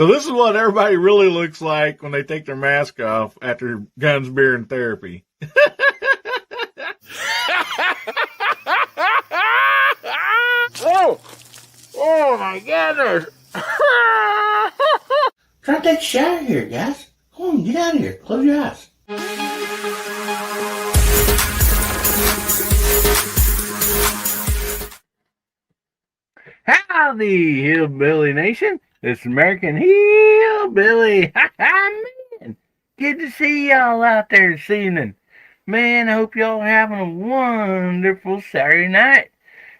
So this is what everybody really looks like when they take their mask off after guns, beer, and therapy. Oh my goodness. Try to take a shower here, guys. Come on, get out of here. Close your eyes. Howdy, Hillbilly Nation. It's American Hillbilly. Man, good to see y'all out there this evening. Man, I hope y'all are having a wonderful Saturday night.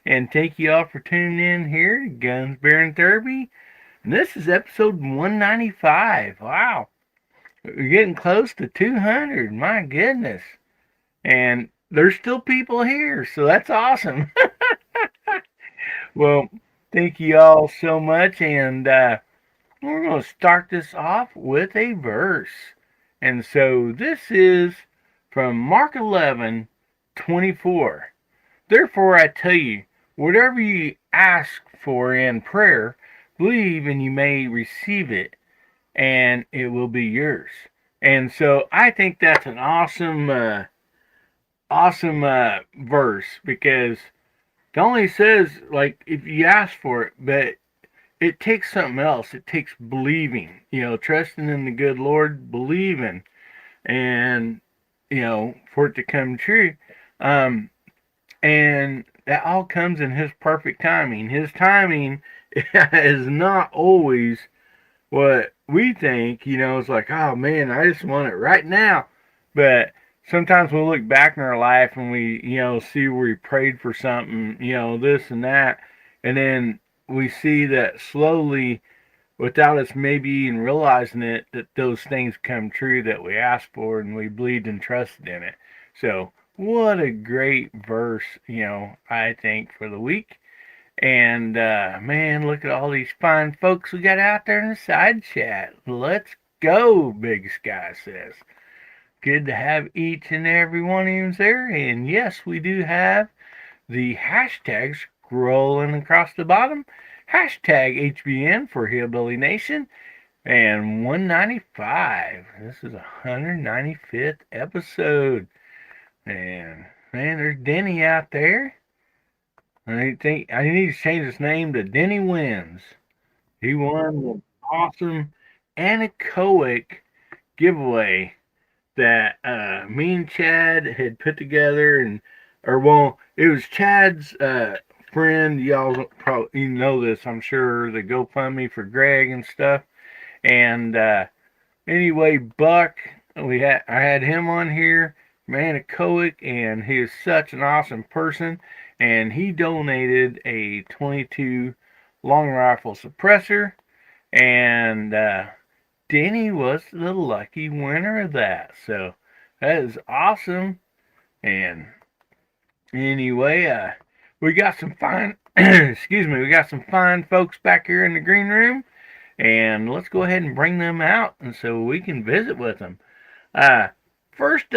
And thank you all for tuning in here to Guns, Beer, and Therapy. And this is episode 195. Wow. We're getting close to 200. My goodness. And there's still people here, so that's awesome. Well, thank you all so much. And we're going to start this off with a verse. And so this is from Mark 11:24. Therefore I tell you, whatever you ask for in prayer, believe and you may receive it, and it will be yours. And so I think that's an awesome verse, because it only says, like, if you ask for it, but it takes something else. It takes believing, trusting in the good Lord, believing, and, for it to come true. And that all comes in His perfect timing. His timing is not always what we think. It's like, oh man, I just want it right now. But sometimes we'll look back in our life and we, see where we prayed for something, this and that. And then we see that slowly, without us maybe even realizing it, that those things come true that we asked for, and we believed and trusted in it. So what a great verse, I think, for the week. And, man, look at all these fine folks we got out there in the side chat. Let's go, Big Sky says. Good to have each and every one of you there. And yes, we do have the hashtags scrolling across the bottom. Hashtag HBN for Hillbilly Nation. And 195. This is 195th episode. And, man, there's Denny out there. I think I need to change his name to Denny Wins. He won the awesome anechoic giveaway that me and Chad had put together, it was Chad's friend. Y'all probably know this, I'm sure, the GoFundMe for Greg and stuff. And anyway, Buck, I had him on here, anechoic, and he is such an awesome person. And he donated a 22 long rifle suppressor, and Denny was the lucky winner of that. So that is awesome. And anyway, we got some fine we got some fine folks back here in the green room, and let's go ahead and bring them out and so we can visit with them. First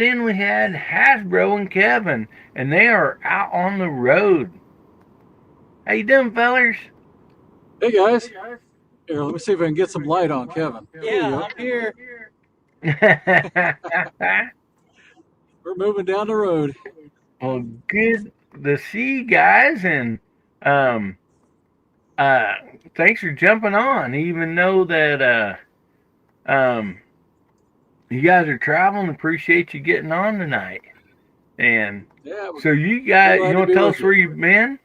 in, we had Hasbro and Kevin, and they are out on the road. How you doing, fellers? Hey, guys. Here, let me see if I can get some light on Kevin. Yeah, I'm here. We're moving down the road. Well, good to see you guys, and thanks for jumping on, even though that you guys are traveling. Appreciate you getting on tonight. And yeah, so you guys, you want to tell us where you've been?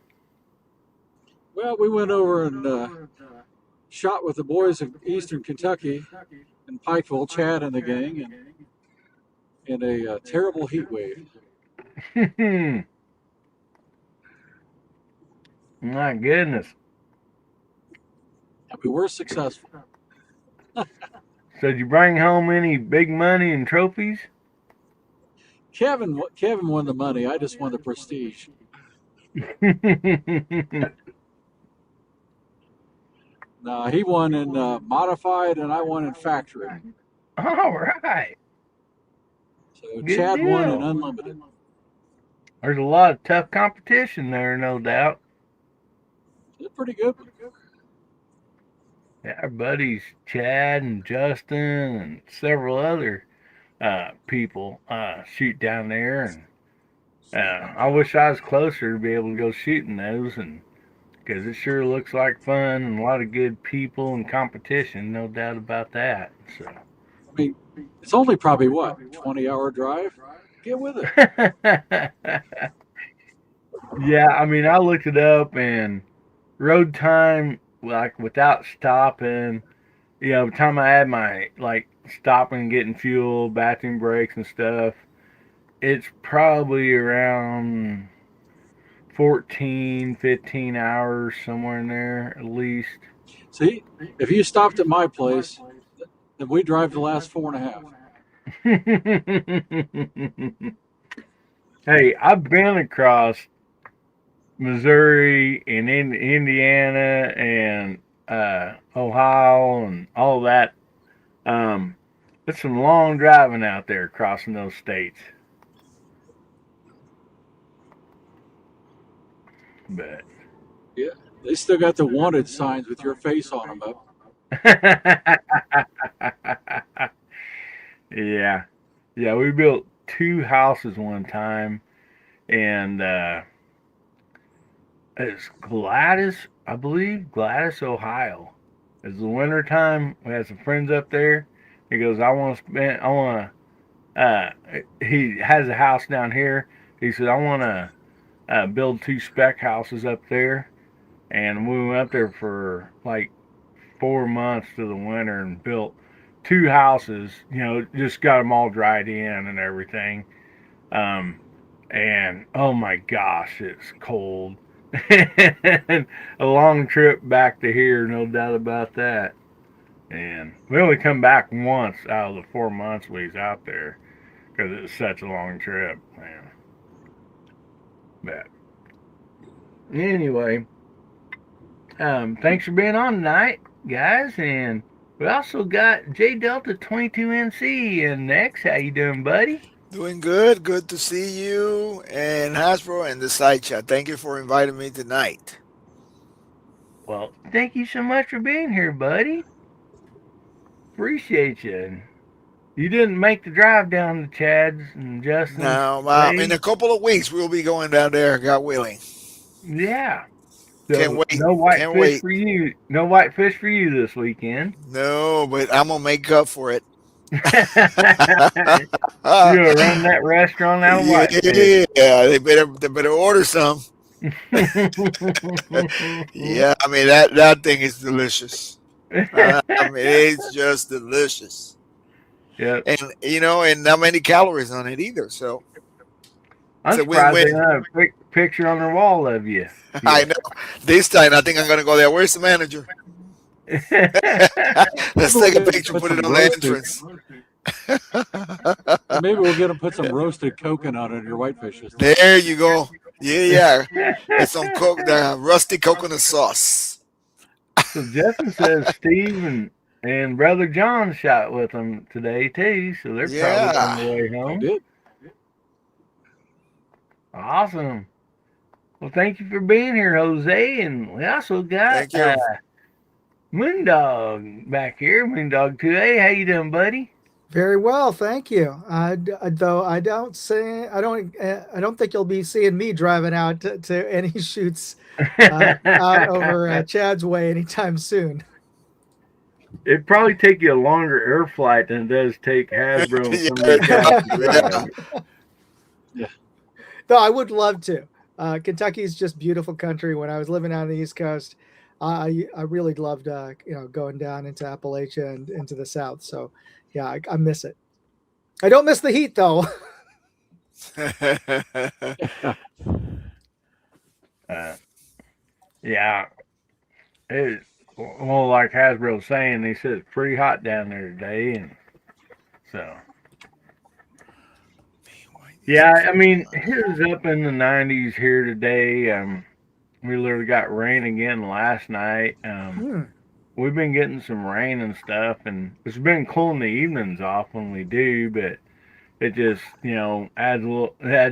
Well, we went over and shot with the boys of Eastern Kentucky in Pikeville, Chad and the gang, in a terrible heat wave. My goodness. And we were successful. So did you bring home any big money and trophies? Kevin won the money. I just won the prestige. No, he won in modified, and I won in factory. All right. So good Chad deal. Won in unlimited. There's a lot of tough competition there, no doubt. It's pretty good. Yeah, our buddies Chad and Justin and several other people shoot down there, and I wish I was closer to be able to go shooting those, and because it sure looks like fun and a lot of good people and competition, no doubt about that. So. I mean, it's only probably what, 20-hour drive? Get with it. Yeah, I mean, I looked it up and road time, like without stopping, by the time I had my like stopping, getting fuel, bathroom breaks and stuff, it's probably around 14, 15 hours, somewhere in there at least. See, if you stopped at my place, then we drive the last 4.5. Hey, I've been across Missouri and in Indiana and Ohio and all that. It's some long driving out there crossing those states. But Yeah, they still got the wanted signs with your face on them up. yeah, yeah, we built two houses one time, and it's Gladys, I believe, Gladys, Ohio. It's the winter time. We had some friends up there. He goes, I want to, he has a house down here. He said, I want to build two spec houses up there. And we went up there for like 4 months through the winter and built two houses, just got them all dried in and everything. Um, and oh my gosh, it's cold. And a long trip back to here, no doubt about that. And we only come back once out of the 4 months we was out there because it was such a long trip, man. But anyway, thanks for being on tonight, guys. And we also got J Delta 22NC and next. How you doing, buddy? Doing good. Good to see you and Hasbro and the side chat. Thank you for inviting me tonight. Well, thank you so much for being here, buddy. Appreciate you. You didn't make the drive down to Chad's and Justin's Now, in place. a couple of weeks, we'll be going down there, God willing. Yeah. Can't So wait. no white Can't fish wait. for you. No white fish for you this weekend. No, but I'm going to make up for it. You gonna run that restaurant out of whitefish. Yeah, they better order some. Yeah, I mean that thing is delicious. I mean it's just delicious, Yep. and and not many calories on it either. So it's I'm a surprised they win-win. don't have a picture on their wall of you. I Yeah. know. This time I think I'm gonna go there. Where's the manager? Let's Maybe we'll take a get picture, put put it some on the roasted. entrance. Maybe we'll get them put some roasted coconut on your whitefishes. There you go. Yeah. It's some rusty coconut sauce. So Justin says Steve and brother John shot with them today too, so they're probably on Yeah. the way I home. did. Awesome. Well, thank you for being here, Jose, and we also got Thank you. Moondog back here. Moondog 2A, how you doing, buddy? Very well, thank you. Though I don't think you'll be seeing me driving out to any shoots out over Chad's way anytime soon. It'd probably take you a longer air flight than it does take Hasbro and some of Yeah, these guys to drive. Yeah. Though I would love to. Kentucky's just beautiful country. When I was living on the East Coast, I really loved going down into Appalachia and into the South. So yeah, I miss it. I don't miss the heat though. Yeah. It, well, like Hasbro was saying, they said it's pretty hot down there today, and so. Yeah, I mean, it was up in the 90s here today. We literally got rain again last night. We've been getting some rain and stuff, and it's been cooling the evenings off when we do, but it just, adds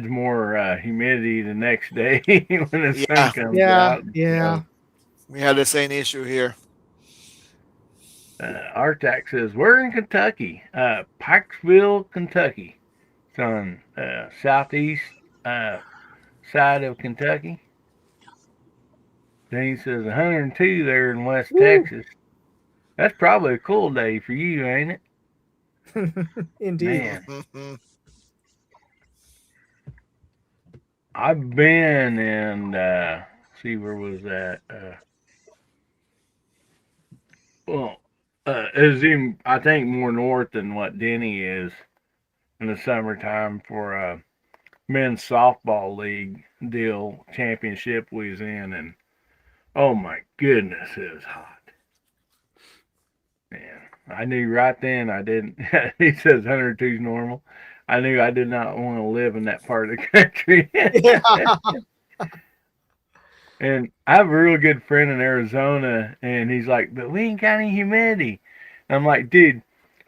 more humidity the next day when the sun comes out. Yeah. We had the same issue here. Artax says, we're in Kentucky, Pikesville, Kentucky. It's on southeast side of Kentucky. Then he says 102 there in West Texas. That's probably a cool day for you, ain't it? Indeed. Man. I've been in, see, where was that? It's even, I think, more north than what Denny is in the summertime for a men's softball league deal championship we was in, and oh my goodness, it was hot. Man, I knew right then I didn't. He says 102 is normal. I knew I did not want to live in that part of the country. And I have a real good friend in Arizona, and he's like, but we ain't got any humidity. And I'm like, dude,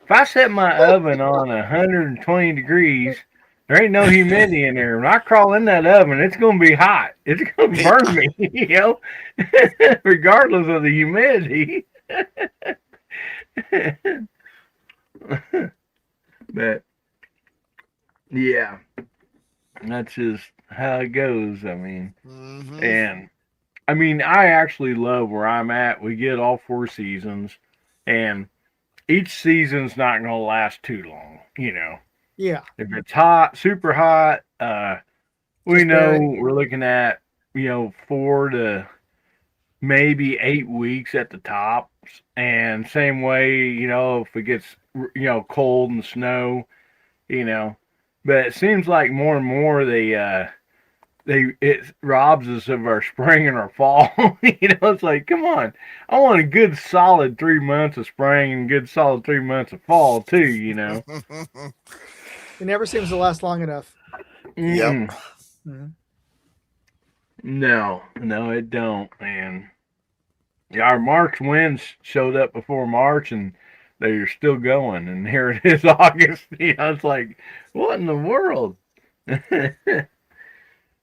if I set my oven on 120 degrees, there ain't no humidity in there. When I crawl in that oven, it's going to be hot. It's going to burn me, you know, regardless of the humidity. But, yeah, that's just how it goes. I mean, and I mean, I actually love where I'm at. We get all 4 seasons, and each season's not going to last too long, you know. Yeah. If it's hot, super hot, we know we're looking at, you know, 4 to maybe 8 weeks at the tops. And same way, you know, if it gets, you know, cold and snow, you know. But it seems like more and more it robs us of our spring and our fall. You know, it's like, come on, I want a good solid 3 months of spring and good solid 3 months of fall too, you know. It never seems to last long enough. Yep. Mm-hmm. No, it don't, man. Yeah, our March winds showed up before March, and they're still going, and here it is August. You know, it's like, what in the world?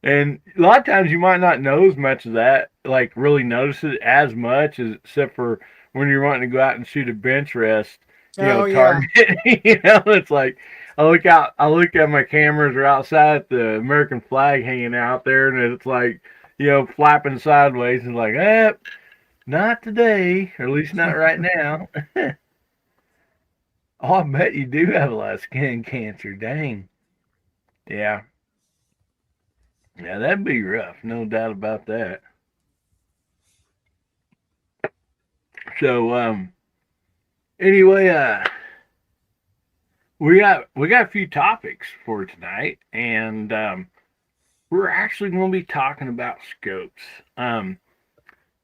And a lot of times you might not know as much of that, like really notice it as much, except for when you're wanting to go out and shoot a bench rest, you know, target. You know, it's like I look at my cameras are outside the American flag hanging out there, and it's like, you know, flapping sideways, and like, not today, or at least not right now. Oh, I bet you do have a lot of skin cancer. Dang. Yeah. Yeah, that'd be rough, no doubt about that. So, anyway, we got a few topics for tonight, and we're actually going to be talking about scopes.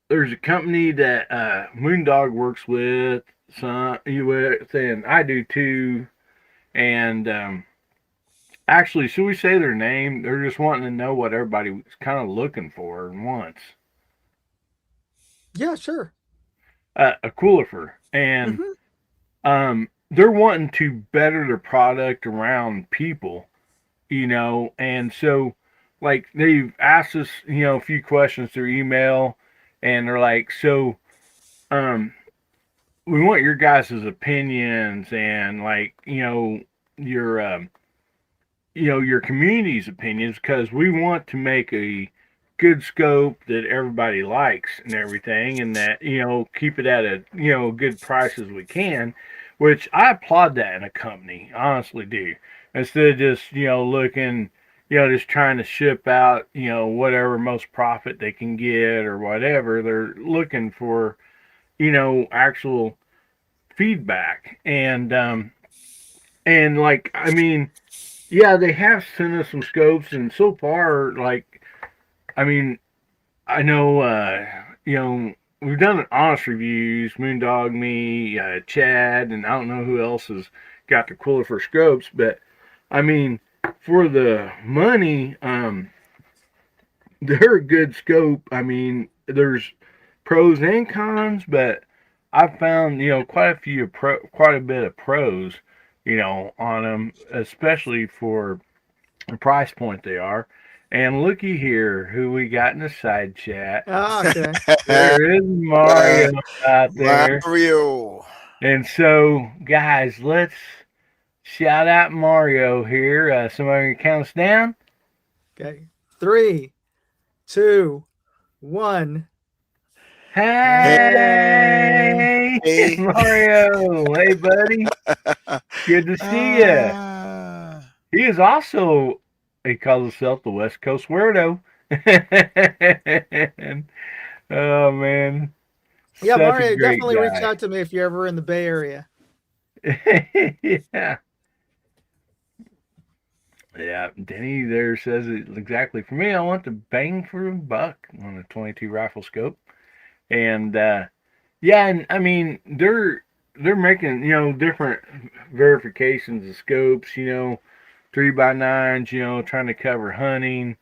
There's a company that Moondog works with, and I do too, and actually, should we say their name? They're just wanting to know what everybody's kind of looking for and wants. Yeah, sure. A Coolifer, and they're wanting to better their product around people, you know, and so like they've asked us, you know, a few questions through email, and they're like, so, we want your guys' opinions and like, your community's opinions, because we want to make a good scope that everybody likes and everything, and that, you know, keep it at a, you know, good price as we can, which I applaud that in a company, honestly do. Instead of just, you know, looking, you know, just trying to ship out, you know, whatever most profit they can get or whatever, they're looking for, you know, actual feedback. And like, I mean, yeah, they have sent us some scopes, and so far, like, I mean, I know, you know, we've done honest reviews, Moondog, me, Chad, and I don't know who else has got the Coolifer scopes, but I mean, for the money, they're a good scope. I mean, there's pros and cons, but I've found, you know, quite a bit of pros, you know, on them, especially for the price point they are. And looky here, who we got in the side chat. Okay. There is Mario out there. Mario. And so, guys, let's shout out Mario here. Somebody count us down. Okay. 3, 2, 1. Hey, Hey. Mario. Hey, buddy. Good to see you. He is also, he calls himself the West Coast Weirdo. Oh, man. Yeah, Such a Mario, great definitely reach guy. out to me if you're ever in the Bay Area. Yeah. Yeah, Denny there says it exactly. For me, I want the bang for a buck on a 22 rifle scope. And yeah, and I mean they're making, different verifications of scopes, 3x9s, trying to cover hunting,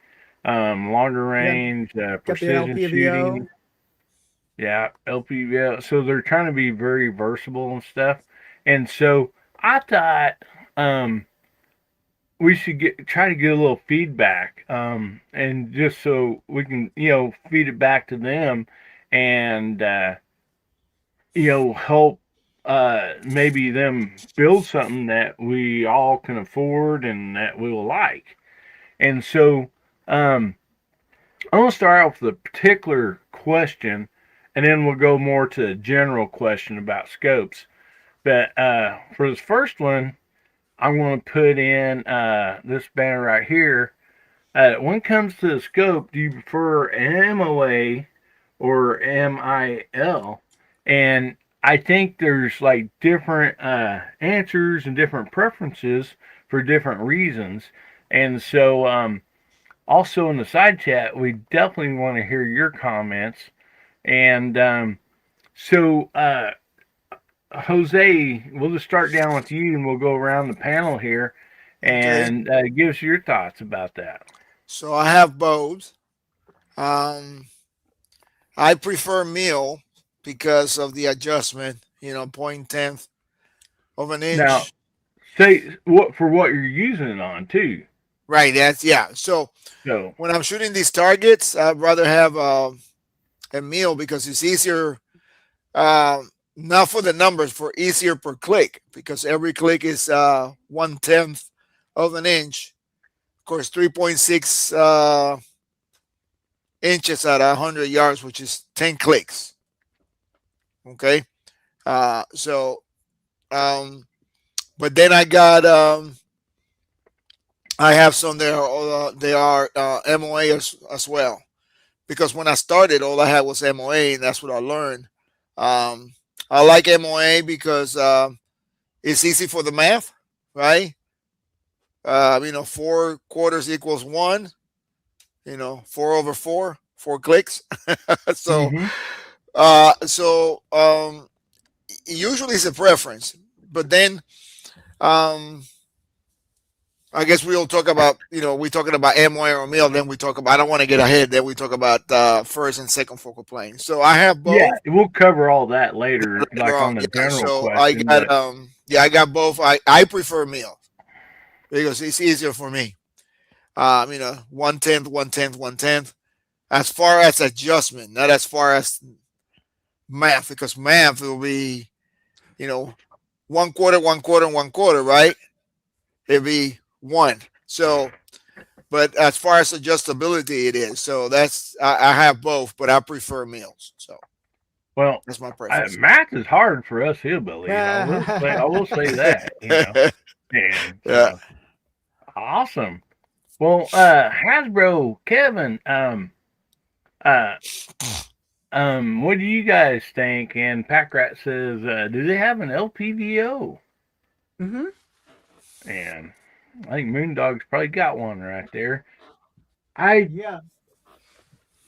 longer Yeah, range, got the precision shooting. LPVO. Yeah, LPVL. So they're trying to be very versatile and stuff. And so I thought we should try to get a little feedback, and just so we can, feed it back to them, and help maybe them build something that we all can afford and that we will like. And so um, I'm gonna start off with a particular question, and then we'll go more to a general question about scopes. But for this first one, I'm going to put in this banner right here. When it comes to the scope, do you prefer MOA or MIL? And I think there's like different answers and different preferences for different reasons. And so, also in the side chat, we definitely want to hear your comments. And so, Jose, we'll just start down with you and we'll go around the panel here Okay. and give us your thoughts about that. So I have both. Um, I prefer meal because of the adjustment, point tenth of an Now, inch. say what you're using it on too. Right. Yeah. So So, when I'm shooting these targets, I'd rather have a meal because it's easier. Not for the numbers, for easier per click because every click is 1/10 of an inch. Of course, 3.6 inches at 100 yards, which is 10 clicks. Okay. So, but then I have some there. They are MOA as well. Because when I started, all I had was MOA, and that's what I learned. Um, I like MOA because it's easy for the math, right? 4 quarters equals 1. 4/4, 4 clicks. so, mm-hmm. so usually it's a preference, but then I guess we'll talk about, we're talking about MOA or meal. Then we talk about, I don't want to get ahead. Then we talk about first and second focal plane. So I have Yeah, both. we'll cover all that later, like on the Yeah. general So I question. got, But I got both. I prefer meal because it's easier for me. 1/10, 1/10, 1/10. As far as adjustment, not as far as math, because math will be, 1/4, 1/4, 1/4, right? It'd be 1. So, but as far as adjustability, it is. So I have both, but I prefer meals. So well, that's my preference. math is hard for us hillbillies. I will say that. And Yeah. so awesome. Well, Hasbro, Kevin, uh, what do you guys think? And Packrat says, do they have an LPVO? Mm-hmm. And I think Moondog's probably got one right there. Yeah.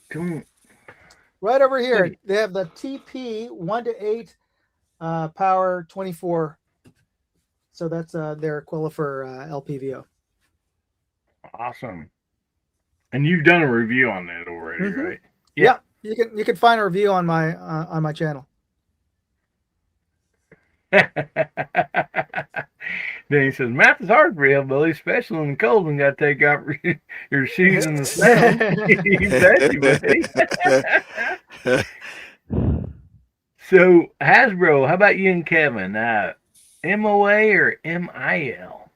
Don't Right over here, they have the TP 1 to 8 power 24. So that's their Quillifer LPVO. Awesome. And you've done a review on that already, Mm-hmm. right? Yeah. You can find a review on my channel. Then he says, math is hard for hillbilly, especially in the cold when you got to take out your shoes in the snow. You bet you, buddy. So Hasbro, how about you and Kevin? MOA or MIL?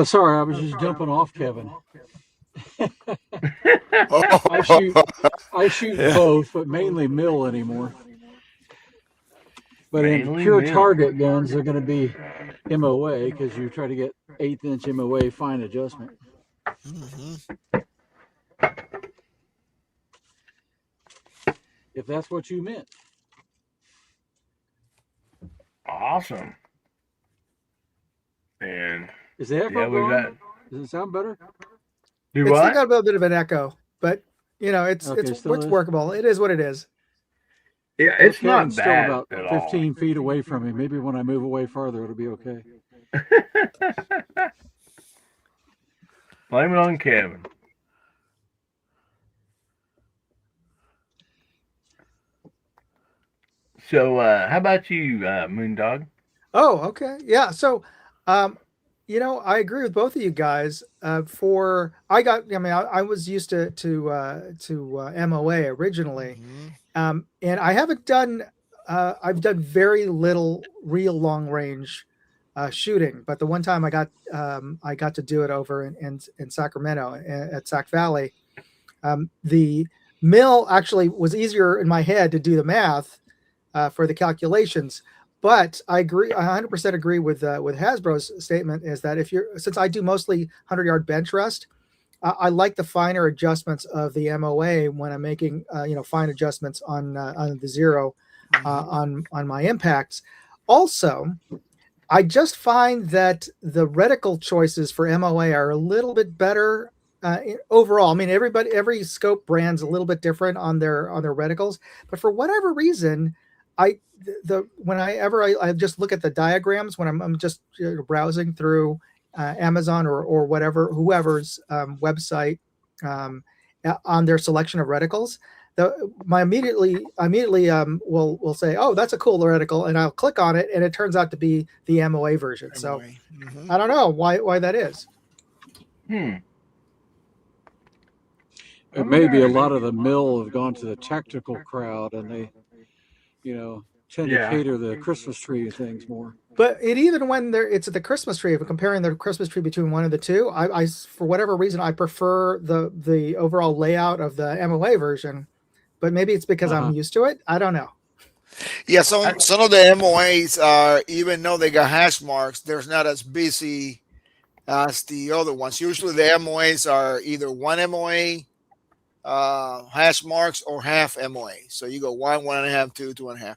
Sorry, I was just jumping off Kevin. I Oh, shoot, I shoot yeah. both, but mainly mill anymore. But in Mainly pure mill. target guns, they're going to be MOA because you try to get 1/8 inch MOA fine adjustment. Mhm. If that's what you meant. Awesome. And Is the yeah, echo we've gone? got Does it sound better? do It's still what? got a little bit of an echo, but it's Okay, still it's is. workable. It is what it is. Yeah, Well, it's Kevin's not still bad about at all. 15 feet away from me. Maybe when I move away farther, it'll be okay. Blame it on Kevin. So, how about you, Moondog? Oh, okay. Yeah. So, um, I agree with both of you guys. I was used to MOA originally, Mhm. and I haven't done. I've done very little real long range shooting, but the one time I got to do it over in Sacramento at Sac Valley. The mill actually was easier in my head to do the math for the calculations. But I agree, I 100% agree with Hasbro's statement is that since I do mostly 100-yard bench rest, I like the finer adjustments of the MOA when I'm making fine adjustments on the zero Mhm. on my impacts. Also, I just find that the reticle choices for MOA are a little bit better overall. I mean, every scope brand's a little bit different on their reticles, but for whatever reason, I the whenever I just look at the diagrams when I'm just browsing through Amazon or whatever whoever's website um, on their selection of reticles, my immediately will say, oh, that's a cool reticle, and I'll click on it, and it turns out to be the MOA version. So MOA. Mhm. I don't know why that is. Hmm. I It may be a wonder. lot of the mill have gone to the tactical crowd and they, tend to Yeah. cater the Christmas tree things more. But even when it's the Christmas tree, if I'm comparing the Christmas tree between one and the two, I for whatever reason I prefer the overall layout of the MOA version. But maybe it's because Uh I'm huh. used to it. I don't know. Yeah, I, some of the MOAs are, even though they got hash marks, they're not as busy as the other ones. Usually the MOAs are either one MOA, hash marks, or half MOA. So you go one, 1.5, two, 2.5.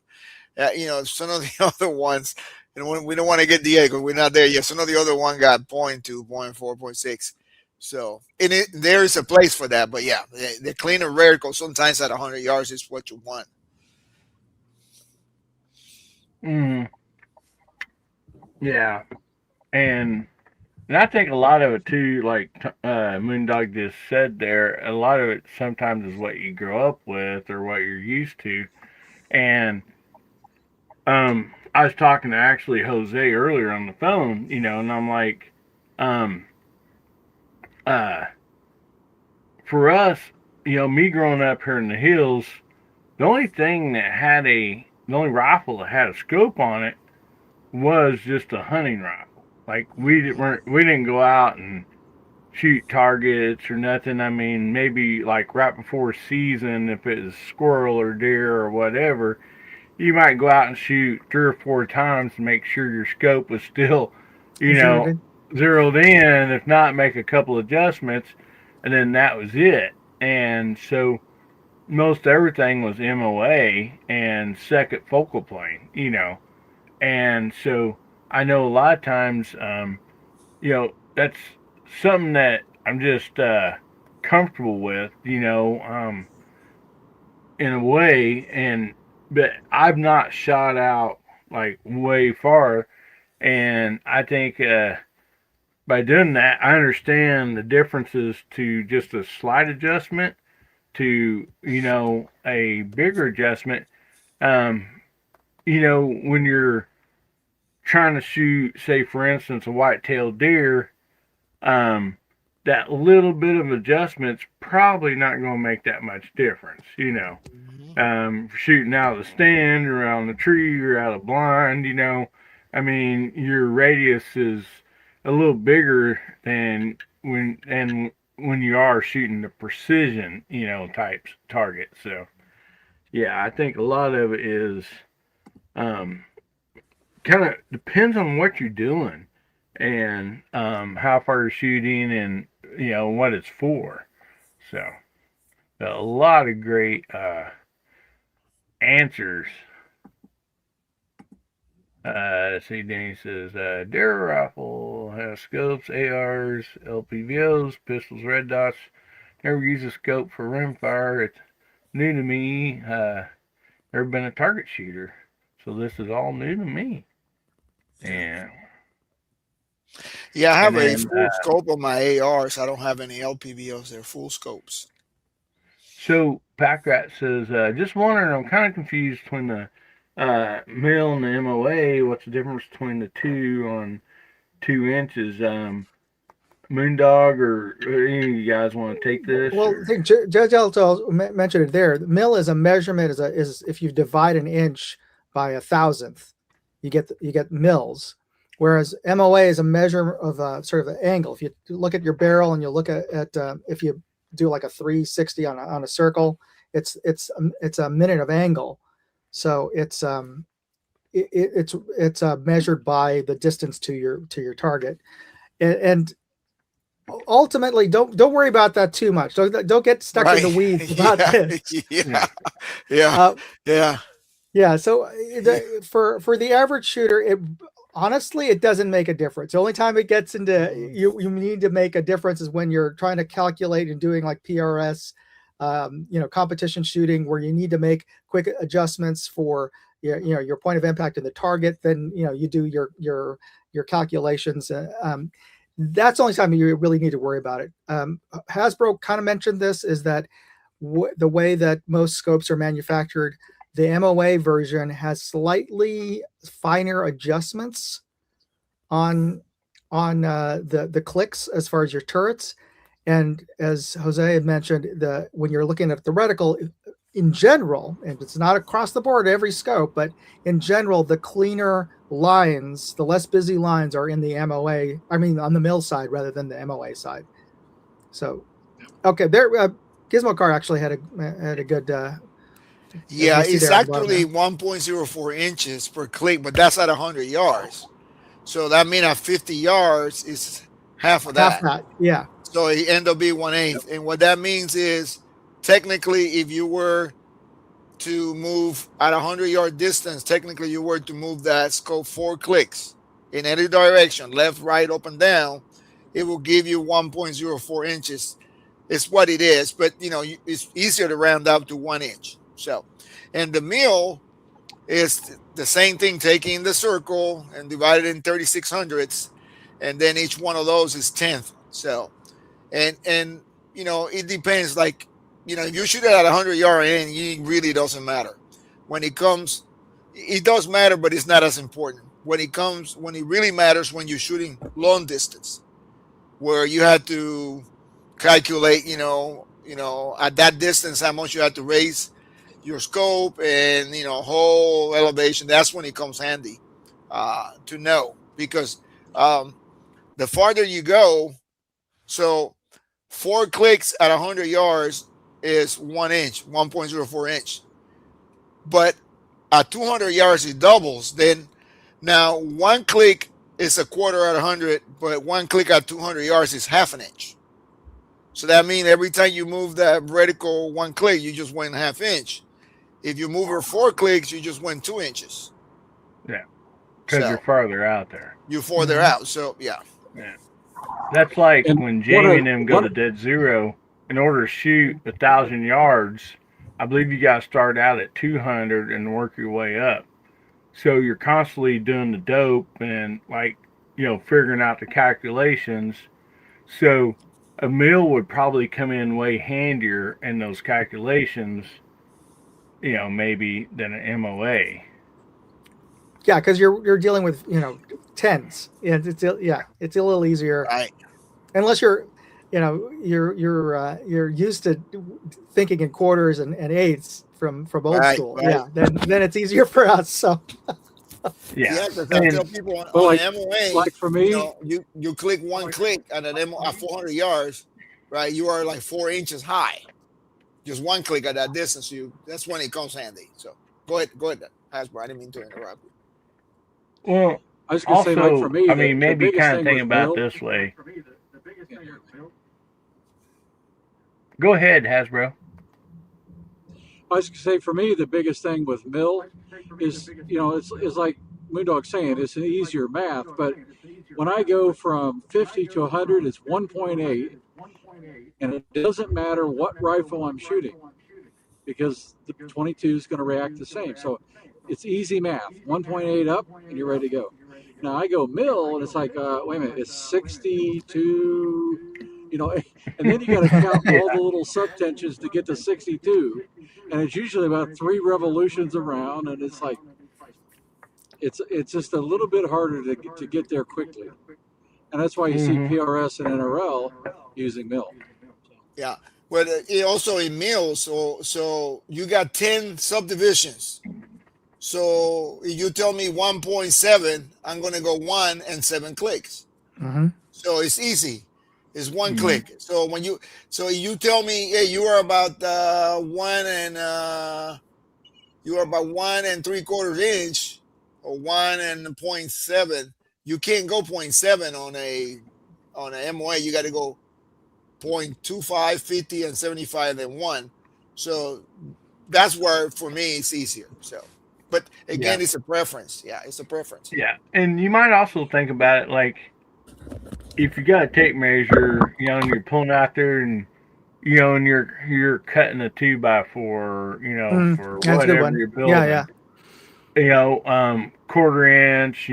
Some of the other ones, we don't want to get the A because we're not there yet. Some of the other one got 0.2, 0.4, 0.6. So there is a place for that. But yeah, the cleaner reticle sometimes at 100 yards is what you want. mm, yeah, and I think a lot of it too, like Moondog just said there, a lot of it sometimes is what you grow up with or what you're used to. And I was talking to actually Jose earlier on the phone, and I'm like, um, uh, for us, me growing up here in the hills, the only rifle that had a scope on it was just a hunting rifle. Like we didn't go out and shoot targets or nothing. I mean, maybe like right before season, if it was squirrel or deer or whatever, you might go out and shoot 3 or 4 times to make sure your scope was still, you Zeroed know, in. zeroed in. If not, make a couple adjustments, and then that was it. And so most everything was MOA and second focal plane. And so I know a lot of times, that's something that I'm just comfortable with, in a way. But I've not shot out like way far, and I think by doing that, I understand the differences to just a slight adjustment to a bigger adjustment. Um, when you're trying to shoot, say for instance, a white-tailed deer, um, that little bit of adjustment's probably not going to make that much difference, you know. Shooting out of the stand or out on the tree or out of blind, you know. I mean, your radius is a little bigger than when you are shooting the precision, you know, types target. So, yeah, I think a lot of it is kind of depends on what you're doing and how far you're shooting and you know what it's for. So, a lot of great answers. Let's see, Danny says, Dare Rifle has scopes, ARs, LPVOs, pistols, red dots. Never use a scope for rimfire. It's new to me. Never been a target shooter. So this is all new to me. And Yeah, I have and a then, full scope on my ARs. I don't have any LPVOs. They're full scopes. so Packrat says, just wondering, I'm kind of confused between the mill and the MOA. What's the difference between the two on 2 inches? Moondog or any of you guys want to take this? Well, Or? I think Judge Alto mentioned it there. The mill is a measurement is if you divide an inch by 1,000th, you get mils. Whereas MOA is a measure of sort of an angle. If you look at your barrel and you look at if you do like a 360 on a circle, it's a minute of angle. So it's measured by the distance to your target, and ultimately don't worry about that too much. Don't get stuck in the weeds about this. Yeah. So for the average shooter, honestly, it doesn't make a difference. The only time it gets into you need to make a difference is when you're trying to calculate and doing like PRS, competition shooting, where you need to make quick adjustments for your point of impact and the target. Then you do your calculations. That's the only time you really need to worry about it. Hasbro kind of mentioned this, is that the way that most scopes are manufactured, the MOA version has slightly finer adjustments on the clicks as far as your turrets. And as Jose had mentioned, when you're looking at the reticle, in general, and it's not across the board every scope, but in general, the cleaner lines, the less busy lines are in the MOA. I mean, on the mill side rather than the MOA side. So, okay, there. Gizmo Car actually had a good. Yeah, it's actually 1.04 inches per click, but that's at 100 yards. So that means at 50 yards is half of that. Half that, yeah. So it end up being 1/8. And what that means is, technically, if you were to move at 100-yard distance, technically you were to move that scope 4 clicks in any direction, left, right, up, and down, it will give you 1.04 inches. It's what it is, but it's easier to round up to 1 inch. So, and the mill is the same thing, taking the circle and divided in 3600ths, and then each one of those is 10th. So, and it depends. Like, if you shoot it at 100-yard in, it really doesn't matter. When it comes, it does matter, but it's not as important. When it really matters, when you're shooting long distance, where you have to calculate, at that distance, how much you have to raise your scope and, whole elevation. That's when it comes handy to know, because the farther you go, so 4 clicks at 100 yards is 1 inch, 1.04 inch. But at 200 yards, it doubles. Then now 1 click is a quarter at 100, but 1 click at 200 yards is half an inch. So that means every time you move that reticle 1 click, you just went ½ inch. If you move her 4 clicks, you just went 2 inches. Yeah, because you're farther out there. You're farther out, so yeah. That's like when Jamie and them go to dead zero. In order to shoot 1,000 yards, I believe you got to start out at 200 and work your way up. So you're constantly doing the dope and figuring out the calculations. So a mill would probably come in way handier in those calculations, maybe than an MOA. Yeah, because you're dealing with tens. Yeah, it's a little easier. Right. Unless you're you're used to thinking in quarters and eighths from old Right, school. right. Yeah, then it's easier for us. So Yeah, because I And tell people on, Well, on like MOA, for me, you click one click at an MO at 400 yards, right? You are like 4 inches high. Just one click at that distance, that's when it comes handy. So go ahead, Hasbro. I didn't mean to interrupt you. well, I was gonna say, like for also, me, I mean, the maybe biggest kind of thing think with about mill. this way. Go ahead, Hasbro. I was gonna say, for me, the biggest thing with mill is, it's like Moondog's saying, it's an easier math. But when I go from 50 to 100, it's 1.8, and it doesn't matter what rifle I'm shooting because the 22 is going to react the same. So it's easy math. 1.8 up, and you're ready to go. Now I go mill, and it's like, wait a minute, it's 62, and then you got to count all the little subtensions to get to 62, and it's usually about 3 revolutions around, and it's like it's just a little bit harder to get there quickly, and that's why you see Mm-hmm. PRS and NRL using mill. Yeah, but it also in mills. So you got 10 subdivisions. So if you tell me 1.7, I'm gonna go 1 and 7 clicks. Mhm. So it's easy. It's one Mm-hmm. click. So you tell me, hey, you are about 1 and 3/4 inch or 1.7. You can't go 0.7 on a MOA. You got to go 0.25, 50, and 75, and 1. So that's where for me it's easier. So, but Yeah. again, it's a preference. Yeah, it's a preference. Yeah. And you might also think about it like if you got a tape measure, and you're pulling out there and and you're cutting a 2x4, for That's a good whatever one. you're Yeah, building, quarter inch,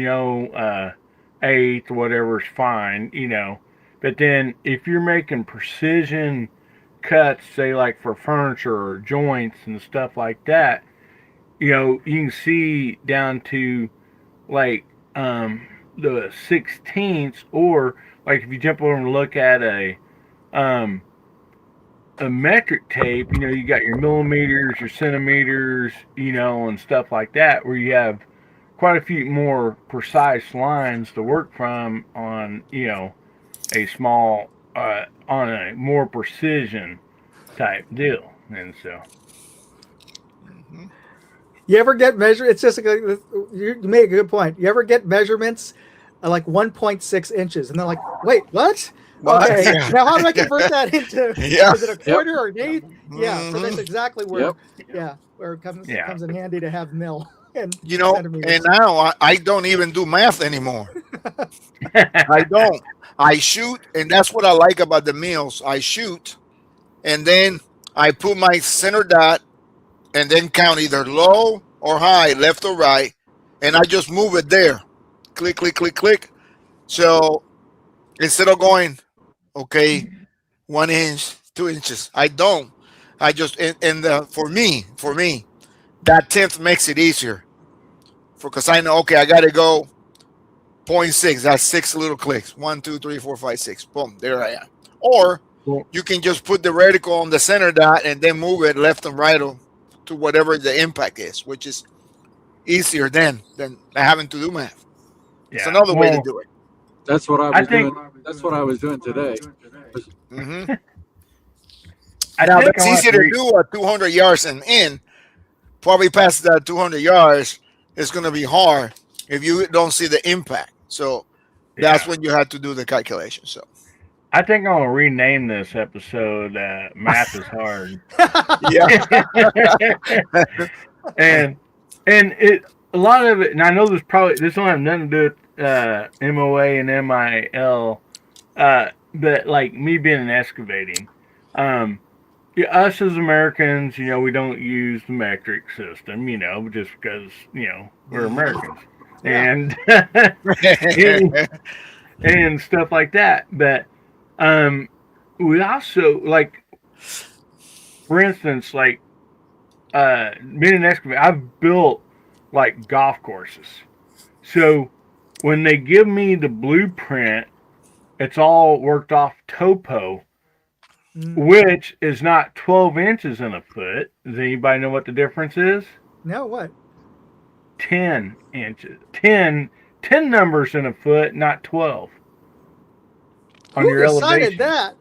eighth, whatever's fine, But then if you're making precision cuts, say like for furniture or joints and stuff like that, you can see down to like the 16ths, or like if you jump over and look at um, a metric tape, you got your millimeters, your centimeters, and stuff like that, where you have quite a few more precise lines to work from on, a small, on a more precision type deal. And so, Mhm. you ever get measure? It's just like you make a good point. You ever get measurements like 1.6 inches, and they're like, "Wait, what? But Okay, yeah, now how do I convert that into? yeah. Is it a Yep, quarter or an eighth? Yeah, so that's Mhm. exactly yep. where it comes yeah. comes in handy to have mil and And centimeters. now I don't even do math anymore. I don't. I shoot, and that's what I like about the meals. I shoot, and then I put my center dot, and then count either low or high, left or right, and I just move it there. Click, click, click, click. So instead of going, okay, 1 inch, 2 inches, I don't. I just for me, that tenth makes it easier because I know, okay, I got to go zero point 0.6. That's 6 little clicks. 1, 2, 3, 4, 5, 6. Boom, there I am. Or Well, you can just put the reticle on the center dot and then move it left and right to whatever the impact is, which is easier than having to do math. It's yeah. another way to Well, do it. That's what I I was think doing. That's what I was doing today. Hmm. I Now think that's I'll have easy to to do at 200 yards and in. Probably past that 200 yards, it's going to be hard if you don't see the impact. So that's yeah. when you have to do the calculation. So I think I'll rename this episode "Math is Hard," yeah. and it a lot of it. And I know this don't have nothing to do with MOA and MIL, but like me being in excavating, um, yeah, us as Americans, we don't use the metric system, just because we're Mhm. Americans, Yeah. and and, and stuff like that. But we also like, for instance, like being an excavator, I've built like golf courses. So when they give me the blueprint, it's all worked off topo. which is not 12 inches in a foot. Does anybody know what the difference is? No, what? 10 inches. 10 numbers in a foot, not 12 on Who your decided elevation.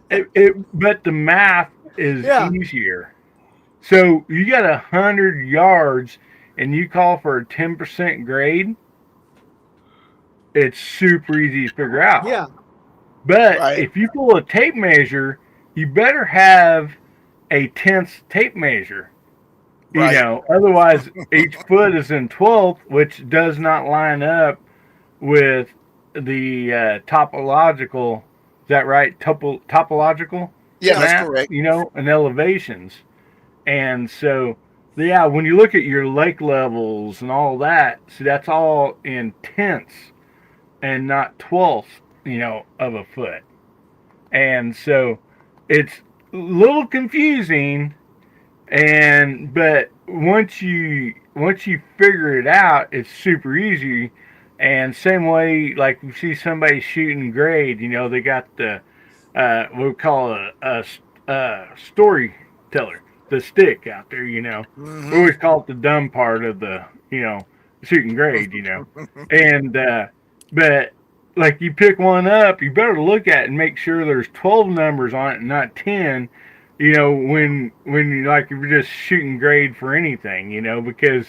that? But the math is Yeah. easier. So you got 100 yards and you call for a 10% grade, it's super easy to figure out. Yeah. But Right. if you pull a tape measure, you better have a tenths tape measure. Right. You know, otherwise each foot is in 12th, which does not line up with the topological. Is that right? Topological Yeah, that's math, correct. you know, and elevations. And so, yeah, when you look at your lake levels and all that, see, that's all in tenths and not twelfths, you know, of a foot. And so it's a little confusing, and but once you figure it out, it's super easy. And same way, like you see somebody shooting grade, you know, they got the what we call a storyteller, the stick out there, you know. We Mm-hmm. always call it the dumb part of the, you know, shooting grade, you know. And but like you pick one up, you better look at it and make sure there's 12 numbers on it and not 10. You know, when you like if you're just shooting grade for anything, you know, because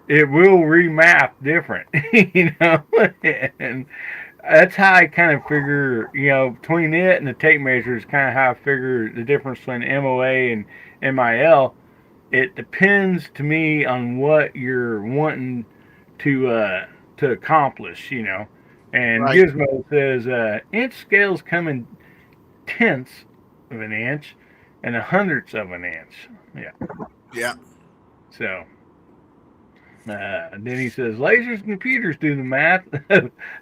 it will remap different, you know, and that's how I kind of figure, you know, between it and the tape measure is kind of how I figure the difference between MOA and MIL. It depends to me on what you're wanting to accomplish, you know. And Right. Gizmo says inch scales come in tenths of an inch and a hundredths of an inch. Yeah. Yeah. So then he says, lasers and computers do the math.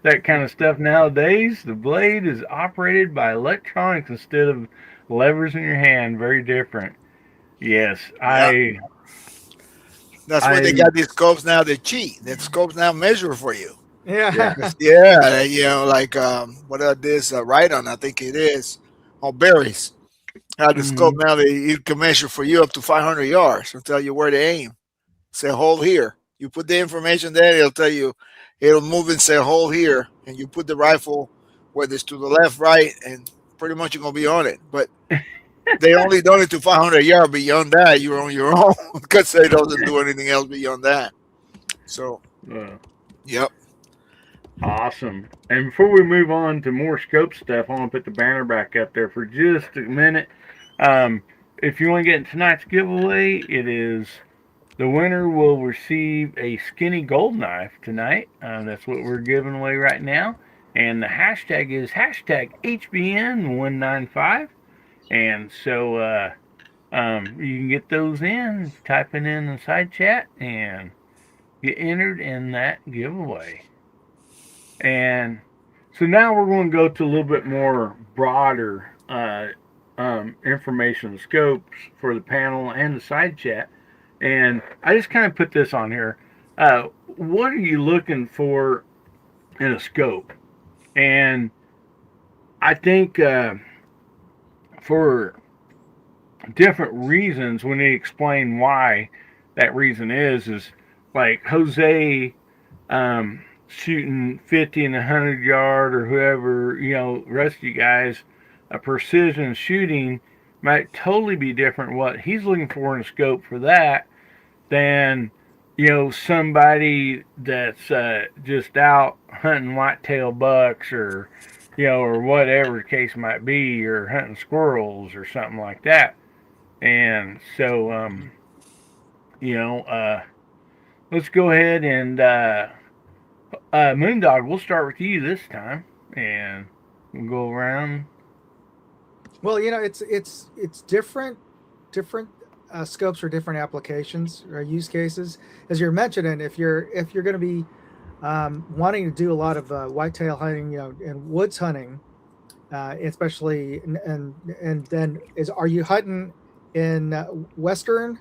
That kind of stuff nowadays. The blade is operated by electronics instead of levers in your hand. Very different. Yes, Yeah. I, That's why they I, got these scopes now. They cheat. The scopes now measure for you. Yeah. yeah. Yeah, you know, like what this right on? I think it is on berries. How the scope Mm-hmm. now they it can measure for you up to 500 yards and tell you where to aim. Say hold here. You put the information there, it'll tell you. It'll move and say hold here, and you put the rifle whether it's to the left, right, and pretty much you're gonna be on it. But they only done it to 500 yards. Beyond that, you're on your own because it doesn't do anything else beyond that. So, Uh, yep. awesome. And before we move on to more scope stuff, I want to put the banner back up there for just a minute. Um, if you want to get in tonight's giveaway, it is the winner will receive a skinny gold knife tonight. That's what we're giving away right now. And the hashtag is hashtag HBN195. And so you can get those in, typing in the side chat, and get entered in that giveaway. And so now we're going to go to a little bit more broader information scopes for the panel and the side chat. And I just kind of put this on here. What are you looking for in a scope? And I think for different reasons, we need to explain why that reason is like Jose shooting 50 and 100 yard or whoever, you know, rest of you guys, a precision shooting might totally be different what he's looking for in a scope for that than, you know, somebody that's just out hunting whitetail bucks or, you know, or whatever the case might be, or hunting squirrels or something like that. And so, you know, let's go ahead and Moondog, we'll start with you this time, and we'll go around. Well, you know, it's different scopes for different applications or use cases. As you're mentioning, if you're going to be wanting to do a lot of whitetail hunting, you know, and woods hunting, especially, and then are you hunting in western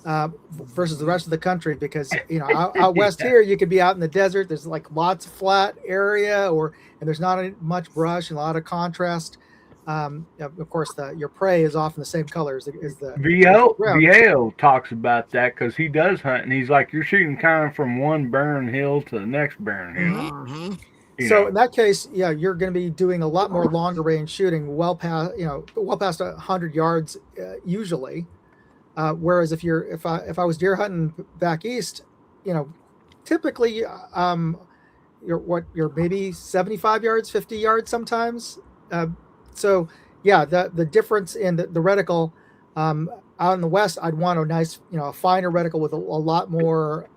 versus the rest of the country? Because you know, out west Yeah. here, you could be out in the desert. There's like lots of flat area, and there's not much brush and a lot of contrast. of course, your prey is often the same color as the ground. VO talks about that because he does hunt, and he's like, you're shooting kind of from one barren hill to the next barren hill. Mm-hmm. So in that case, yeah, you're going to be doing a lot more longer range shooting, well past 100 yards usually. Whereas if I was deer hunting back east, typically you're maybe 75 yards, 50 yards sometimes. So yeah, the difference in the reticle out in the west, I'd want a nice, a finer reticle with a lot more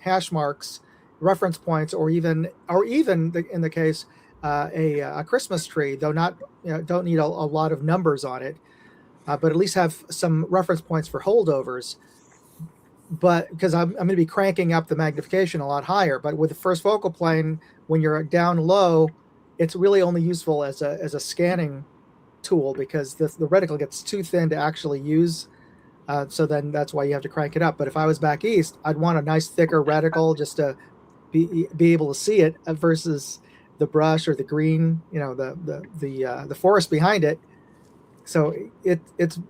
hash marks, reference points, or even in the case a Christmas tree, though not don't need a lot of numbers on it, but at least have some reference points for holdovers. But because I'm going to be cranking up the magnification a lot higher. But with the first focal plane, when you're down low, it's really only useful as a scanning tool because the reticle gets too thin to actually use. So then that's why you have to crank it up. But if I was back east, I'd want a nice thicker reticle just to be able to see it versus the brush or the green, the forest behind it. So it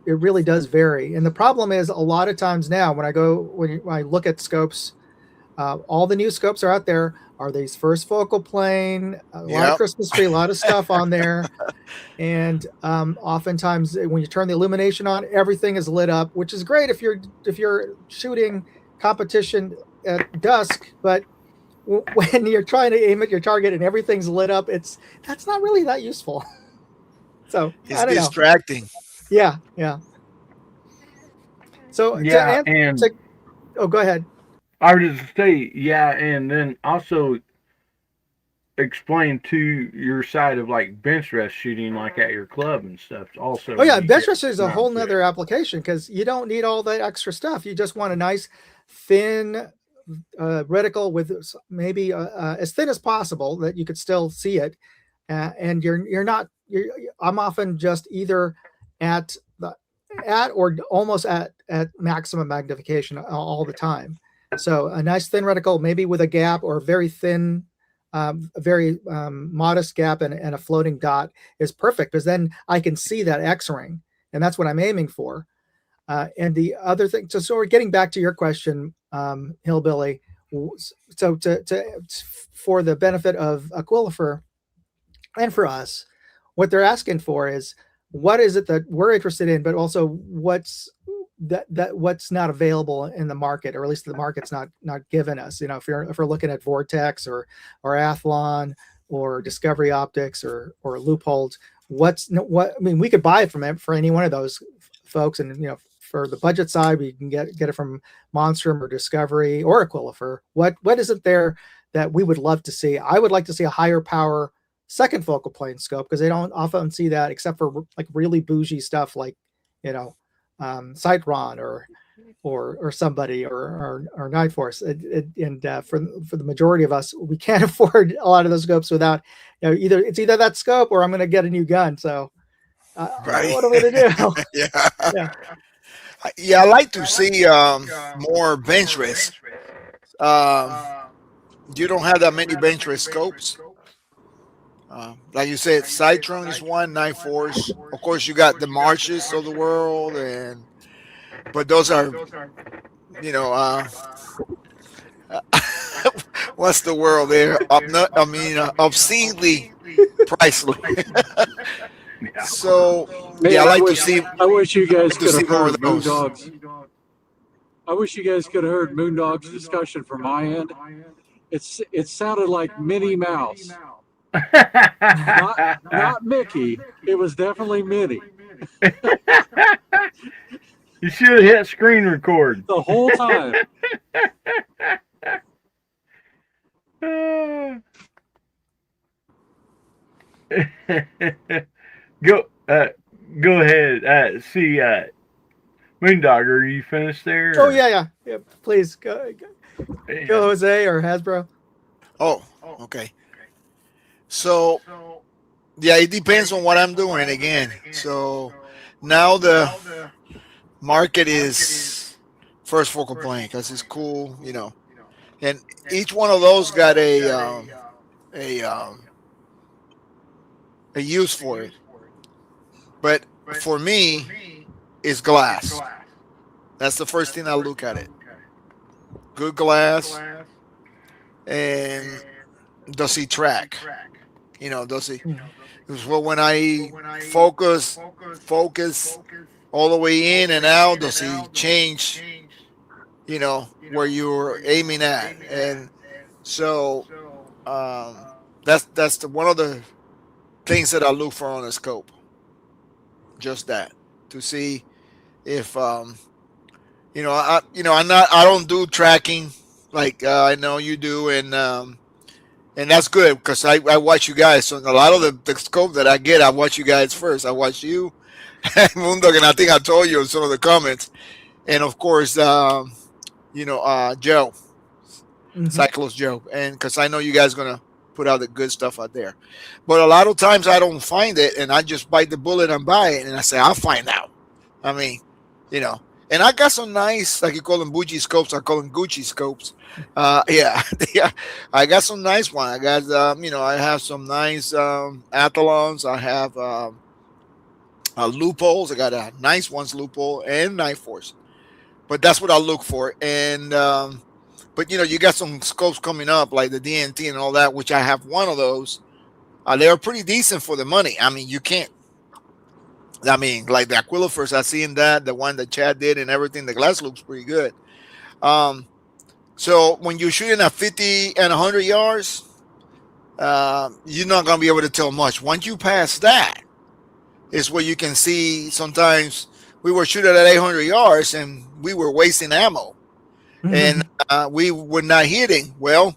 really does vary. And the problem is a lot of times now when I look at scopes, all the new scopes are out there are these first focal plane, a lot of Christmas tree, a lot of stuff on there. And oftentimes when you turn the illumination on, everything is lit up, which is great if you're shooting competition at dusk. But when you're trying to aim at your target and everything's lit up, that's not really that useful. So it's distracting. Yeah. So yeah, go ahead. I would just say, yeah, and then also explain to your side of like bench rest shooting, like at your club and stuff. Also, oh yeah, bench rest is a whole nother application because you don't need all that extra stuff. You just want a nice thin reticle with maybe as thin as possible that you could still see it, and I'm often just either at or almost at maximum magnification all the time. So a nice thin reticle, maybe with a gap or a very thin, very modest gap and a floating dot is perfect because then I can see that X ring, and that's what I'm aiming for. And the other thing, so we're getting back to your question, Hillbilly. So for the benefit of Aquifer and for us, what they're asking for is what is it that we're interested in, but also what's not available in the market, or at least the market's not given us. If we're looking at Vortex or Athlon or Discovery Optics or Loophole, we could buy it for any one of those folks, and for the budget side, we can get it from Monstrum or Discovery or Aquifer. What is it there that we would love to see? I would like to see a higher power second focal plane scope because they don't often see that except for like really bougie stuff like Sightron or somebody or Night Force. And for the majority of us, we can't afford a lot of those scopes without either that scope or I'm going to get a new gun. So Right. what are we going to do? Yeah, I like to see more bench rest. You don't have that many bench rest scopes. Like you said, Citron is one, Night Force. Of course, you got the Marches of the world, but those are, what's the world there? Obscenely pricey. So Man, yeah, I like to wish, see. I wish you guys could have more heard of those. Moondog's. I wish you guys could have heard Moondog's discussion from my end. It sounded like Minnie Mouse. Not Mickey. It was definitely Minnie. You should have hit screen record the whole time. Go ahead. See, Moondog, are you finished there? Oh yeah. Please go, Jose or Hasbro. Oh, okay. So, yeah, it depends on what I'm doing again. So now the market is first focal plane because it's cool, and each one of those got a use for it. But for me, it's glass. That's the first thing I look at it. Good glass, and does he track? Does he? Mhm. Because when I focus, focus all the way in and out, does he change? Where you're aiming at, and so that's one of the things that I look for on a scope. Just that, to see if I don't do tracking like I know you do, and that's good because I watch you guys. So a lot of the scope that I get, I watch you guys first. I watch you, Mundo, and I think I told you in some of the comments, and of course, Joe, Mhm. Cyclos Joe, and because I know you guys gonna put out the good stuff out there. But a lot of times I don't find it, and I just bite the bullet and buy it, and I say I'll find out. I mean, you know, and I got some nice, like you call them bougie scopes, I call them Gucci scopes. Yeah, yeah, I got some nice one. I got, I have some nice Athlons. I have loopholes. I got a nice ones loophole and knife force. But that's what I look for. And but you got some scopes coming up like the DNT and all that, which I have one of those. They're pretty decent for the money. I mean, you can't. I mean, like the Aquilifers, I seen that the one that Chad did and everything. The glass looks pretty good. Um, so when you're shooting at 50 and 100 yards, you're not gonna be able to tell much. Once you pass that, is where you can see. Sometimes we were shooting at 800 yards and we were wasting ammo, and we were not hitting. Well,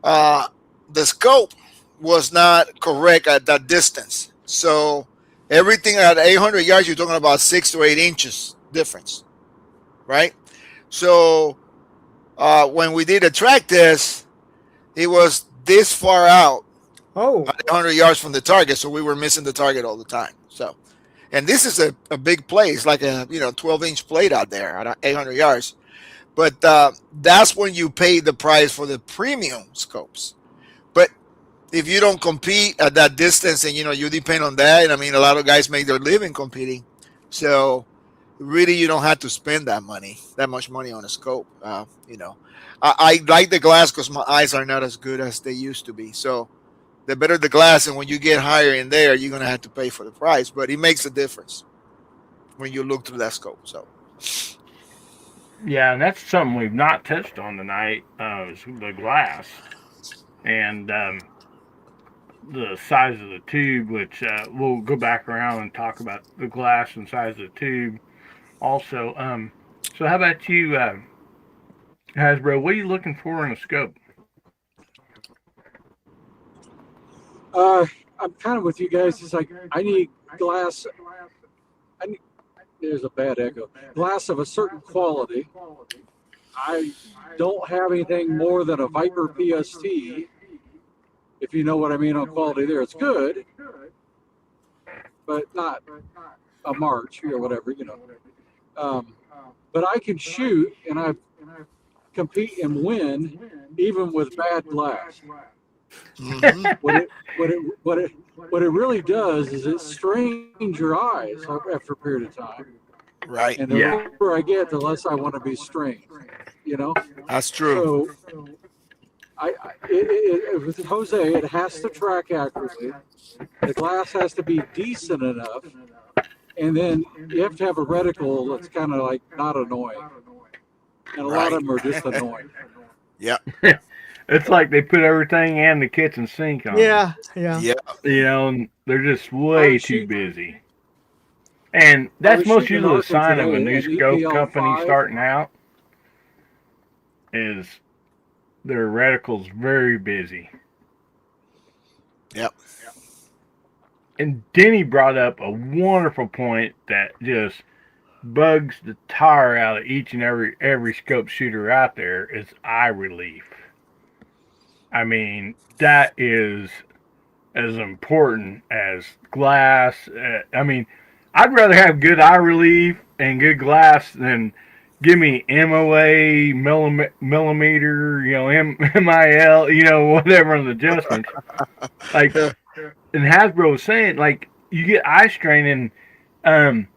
the scope was not correct at that distance. So everything at 800 yards, you're talking about 6 to 8 inches difference, right? So when we did a track test, it was this far out Oh, at 800 yards from the target, so we were missing the target all the time. So, and this is a big play. It's like a 12-inch plate out there at 800 yards. But that's when you pay the price for the premium scopes. But if you don't compete at that distance, and you depend on that, and I mean, a lot of guys make their living competing, so really you don't have to spend that much money on a scope. I like the glass because my eyes are not as good as they used to be. So the better the glass, and when you get higher in there, you're gonna have to pay for the price. But it makes a difference when you look through that scope. So Yeah, and that's something we've not touched on tonight. Is the glass and the size of the tube, which we'll go back around and talk about the glass and size of the tube. Also, so how about you, Hasbro? What are you looking for in a scope? I'm kind of with you guys. It's like I need glass. I need, there's a bad echo. Glass of a certain quality. I don't have anything more than a Viper PST. If you know what I mean on quality there, it's good, but not a March or whatever. But I can shoot and I compete and win even with bad glass. mhm. What it really does is it strains your eyes after a period of time, Right, and the Yeah. older I get, the less I want to be strained. You know, that's true. so with Jose, it has to track accurately. The glass has to be decent enough, and then you have to have a reticle that's kind of like not annoying. And a lot Right. of them are just annoying. Yeah, It's like they put everything and the kitchen sink on. yeah, yeah. yeah, And they're just way too busy. And that's was most shooting an usually a arc one sign of a today, new an scope EPL company 5. starting out. Is their reticles very busy. yep. And Denny brought up a wonderful point that just bugs the tar out of each and every scope shooter out there is eye relief. I mean, that is as important as glass. I mean, I'd rather have good eye relief and good glass than give me MOA, millimeter, MIL, whatever on the adjustments. Like, and Hasbro was saying, like, you get eye strain, and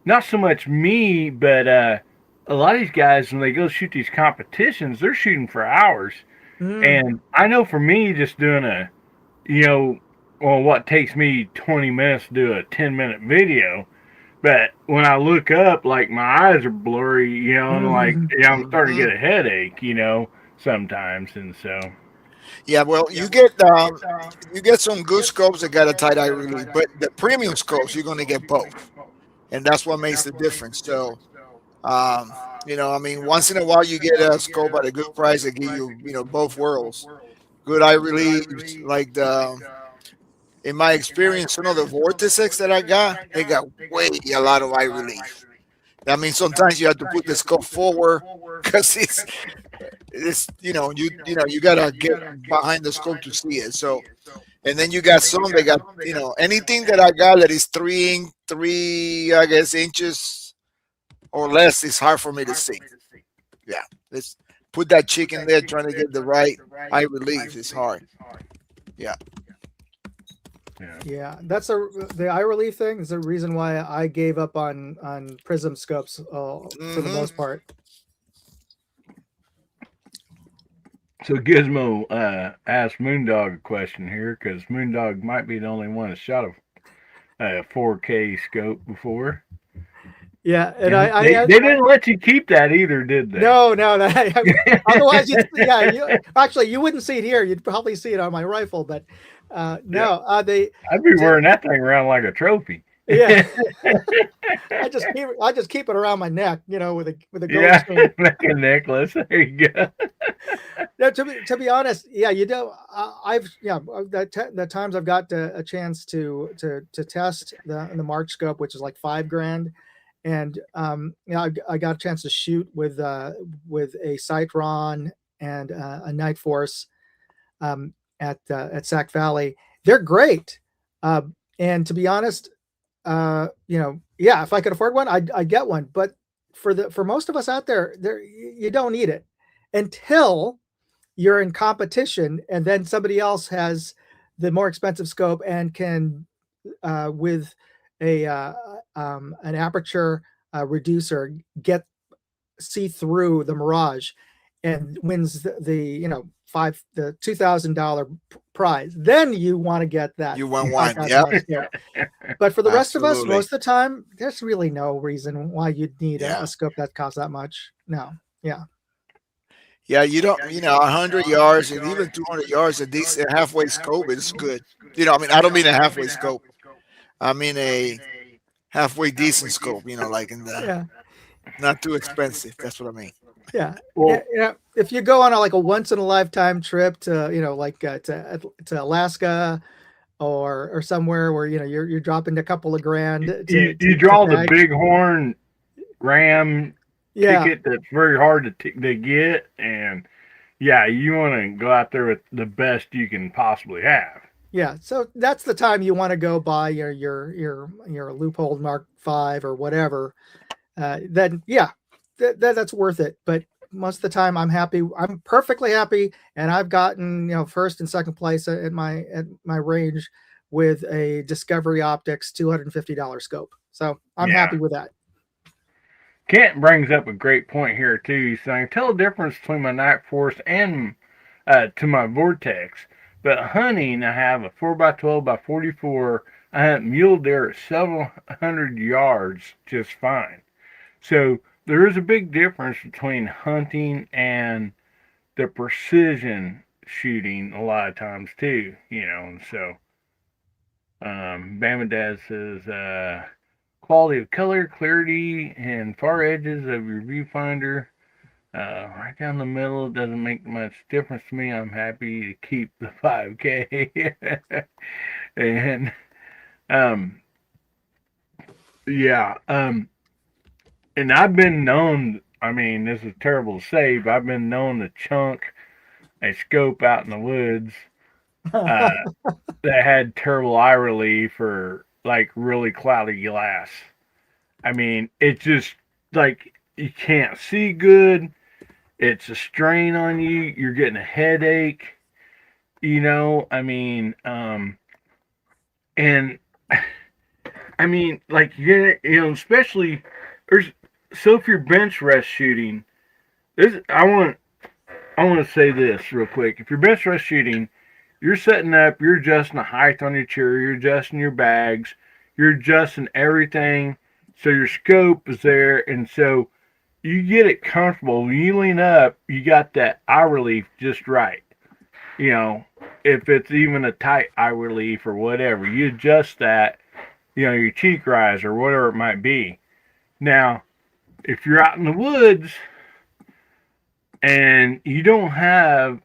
not so much me, but a lot of these guys, when they go shoot these competitions, they're shooting for hours. Mm. And I know for me, just doing a, you know, well, what takes me 20 minutes to do a 10-minute video. But when I look up, like my eyes are blurry, and like, Mhm. I'm starting to Mhm. get a headache, sometimes. And so, Yeah, well, you get some good scopes that got a tight eye relief, but the premium scopes you're going to get both, and that's what makes the difference. So, I mean, once in a while you get a scope at a good price that give you, both worlds, good eye relief. Like in my experience, some of the vortices that I got, they got way a lot of eye relief. I mean, sometimes you have to put the scope forward because you gotta get behind the scope to see it. So, and then you got some that got, anything that I got that is three, I guess, inches or less is hard for me to see. Yeah, let's put that chicken there trying to get the right eye relief. It's hard. Yeah. yeah. Yeah, that's the eye relief thing is the reason why I gave up on prism scopes for the Hmm. most part. So Gizmo asked Moondog a question here, because Moondog might be the only one that shot a 4K scope before. Yeah, and And they didn't let you keep that either, did they? no, otherwise you wouldn't see it here. You'd probably see it on my rifle, but Yeah. no, they I'd be wearing that thing around like a trophy. yeah. I just keep it around my neck, with a gold Yeah, chain. like a necklace. There you go. No, to be honest, yeah, I've the times I've got a chance to test the March scope, which is like $5,000, and I got a chance to shoot with a Citron and a Night Force at Sac Valley. They're great, and to be honest, yeah, if I could afford one, I'd get one. But for most of us out there, you don't need it until you're in competition, and then somebody else has the more expensive scope and can with a an aperture reducer see through the mirage and wins the $2,000 prize. Then you want to get that You want one. Yep. $5,000 scope. But for the rest of us, Absolutely. most of the time, there's really no reason why you'd need Yeah. a scope that costs that much. No. Yeah. Yeah, you don't, 100 yards and even 200 yards, a decent halfway scope is good. I mean, I don't mean a halfway scope. I mean a halfway decent scope, like in the Yeah. not too expensive. That's what I mean. Yeah. Well, If you go on a once in a lifetime trip to, to Alaska or somewhere where, you're dropping a couple of grand you draw the tag. bighorn ram Yeah. ticket that's very hard to get, and yeah, you want to go out there with the best you can possibly have. Yeah, so that's the time you want to go buy your Loophole Mark V or whatever. Then yeah, that's worth it. But most of the time, I'm happy. I'm perfectly happy, and I've gotten first and second place at my range with a Discovery Optics $250 scope. So I'm happy with that. Kent brings up a great point here too. He's saying, tell the difference between my Night Force and to my Vortex. But hunting, I have a 4x12 by 44. I hunt mule deer at several hundred yards just fine. So there is a big difference between hunting and the precision shooting a lot of times too, And so Bamadad says, quality of color, clarity, and far edges of your viewfinder. Right down the middle, it doesn't make much difference to me. I'm happy to keep the 5K. And yeah, and I've been known, I mean, this is terrible to say, but I've been known to chunk a scope out in the woods that had terrible eye relief or like really cloudy glass. I mean, it's just like you can't see good. It's a strain on you. You're getting a headache. I mean, and I mean, like especially so if you're bench rest shooting, I want to say this real quick. If you're bench rest shooting, you're setting up, you're adjusting the height on your chair, you're adjusting your bags, you're adjusting everything so your scope is there, and so you get it comfortable. When you lean up, you got that eye relief just right. You know, if it's even a tight eye relief or whatever, you adjust that, your cheek rise or whatever it might be. Now, if you're out in the woods and you don't have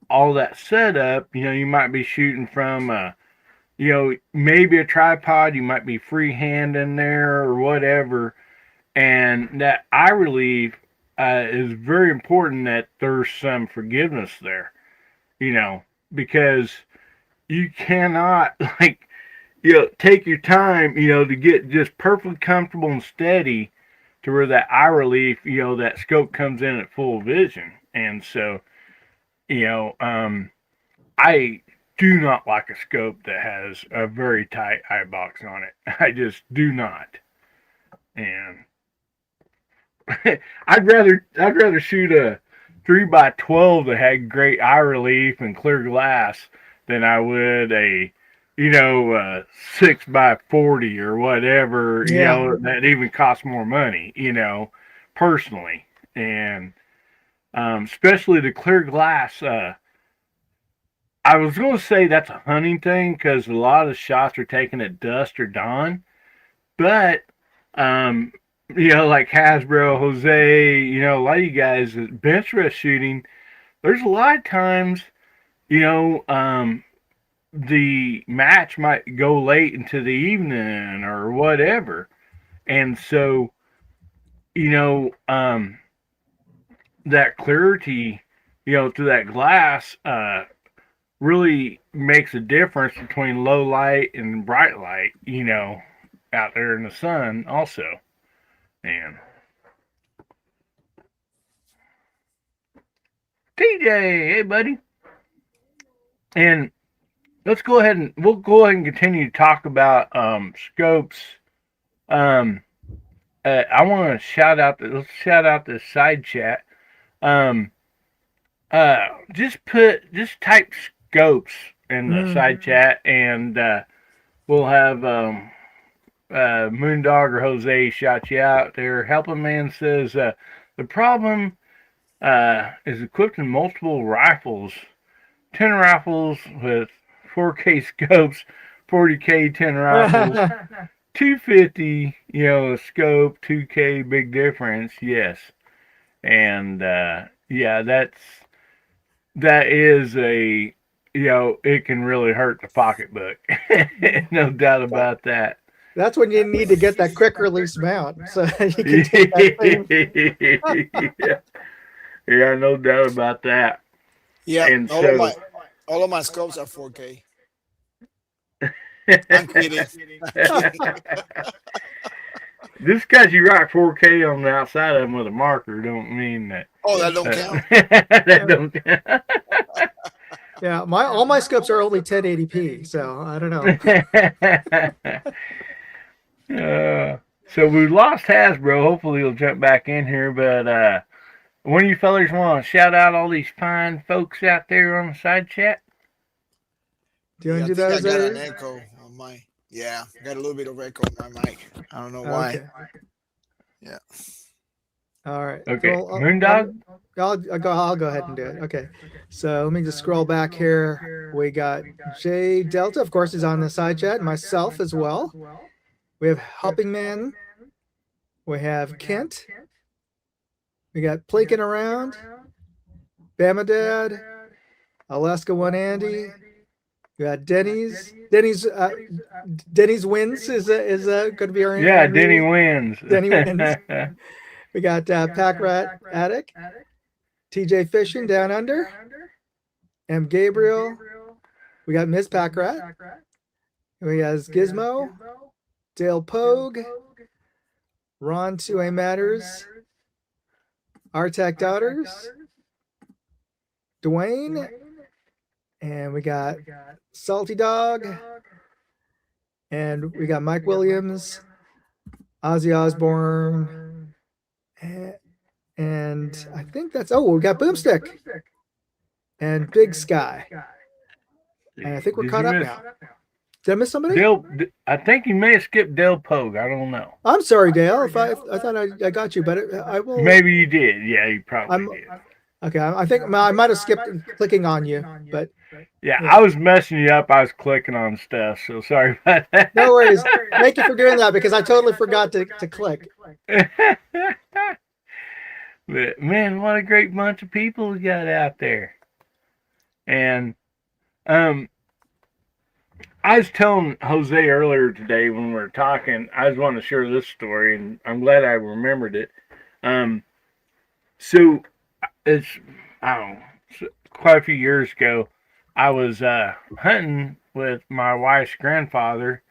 all that setup, you might be shooting from maybe a tripod, you might be freehand in there or whatever, and that eye relief is very important that there's some forgiveness there, because you cannot take your time, to get just perfectly comfortable and steady to where that eye relief, that scope comes in at full vision. And so, I do not like a scope that has a very tight eye box on it. I just do not. And I'd rather shoot a 3x12 that had great eye relief and clear glass than I would a 6x40 or whatever, that even costs more money, personally. And especially the clear glass, I was going to say that's a hunting thing because a lot of the shots are taken at dusk or dawn, but like Hasbro, Jose, a lot of you guys bench rest shooting, there's a lot of times, the match might go late into the evening or whatever. And so, that clarity, to that glass, really makes a difference between low light and bright light, out there in the sun also. And TJ, hey buddy. And we'll go ahead and continue to talk about scopes. I want to let's shout out the side chat. Just type scopes in the side chat, and we'll have Moondog or Jose shout you out there. Helping Man says the problem is equipped in multiple rifles, 10 rifles with 4K scopes, 40K 10 rifles, 250, scope, 2K, big difference, yes. And yeah, that is a, it can really hurt the pocketbook. No doubt about that. That's when you need to get that quick release mount so you can take that thing. Yeah, no doubt about that. Yeah, and all of my scopes are 4K. I'm kidding. Just because you write 4K on the outside of them with a marker don't mean that. Oh, that don't count. That don't count. Yeah, all my scopes are only 1080p, so I don't know. So we lost Hasbro. Hopefully he'll jump back in here. But one of you fellas want to shout out all these fine folks out there on the side chat? Do you want to do that? I got an echo on my. Yeah, I got a little bit of echo on my mic. I don't know why. Okay. Yeah. All right. Okay. Moondog? I'll go ahead and do it. Okay. So let me just scroll back here. We got J Delta, of course, is on the side chat. Myself as well. We have Helping Man. We have Kent. We got Plinking Around. Bama Dad. Alaska One Andy. We got Denny's. Denny's wins is going to be our answer. Yeah, Denny wins. Denny wins. We got Pack Rat Attic, TJ Fishing Down Under, M Gabriel. We got Miss Pack Rat. We got Gizmo, Dale Pogue, Ron 2A Matters, Artec Daughters, Dwayne, and we got Salty Dog, And we got Mike Williams, Ozzy Osbourne, and I think that's, oh, we got Boomstick and Big Sky. And I think we're Did caught you up miss now. Did I miss somebody? Dale? I think you may have skipped Dale Pogue. I don't know. I'm sorry, Dale. If I thought I got you, but I will. Maybe you did. Yeah, you probably did. Okay, I think I might have skipped clicking on you, but yeah, I was messing you up. I was clicking on stuff, so sorry about that. No worries. Thank you for doing that because I totally forgot to click. But man, what a great bunch of people we got out there. And I was telling Jose earlier today when we were talking, I was wanting to share this story, and I'm glad I remembered it. So it's, I don't know, quite a few years ago, I was hunting with my wife's grandfather,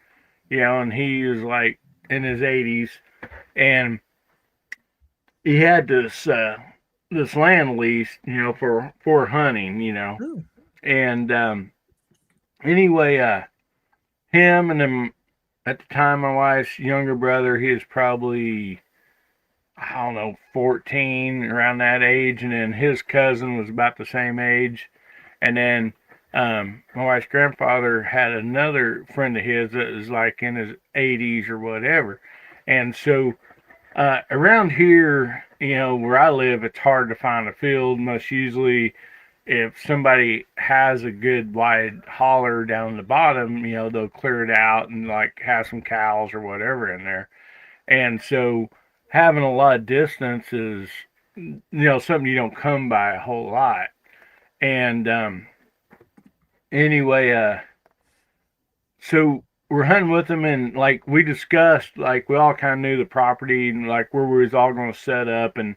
and he was like in his 80s, and he had this land lease, for hunting, and anyway, him and then at the time my wife's younger brother, he was probably, I don't know, 14, around that age, and then his cousin was about the same age, and then my wife's grandfather had another friend of his that was like in his 80s or whatever, and so around here, where I live, it's hard to find a field. Most usually, if somebody has a good wide holler down the bottom, they'll clear it out and like have some cows or whatever in there. And so having a lot of distance is, something you don't come by a whole lot. And anyway, so we're hunting with them, and like we discussed, like we all kind of knew the property and like where we was all going to set up. And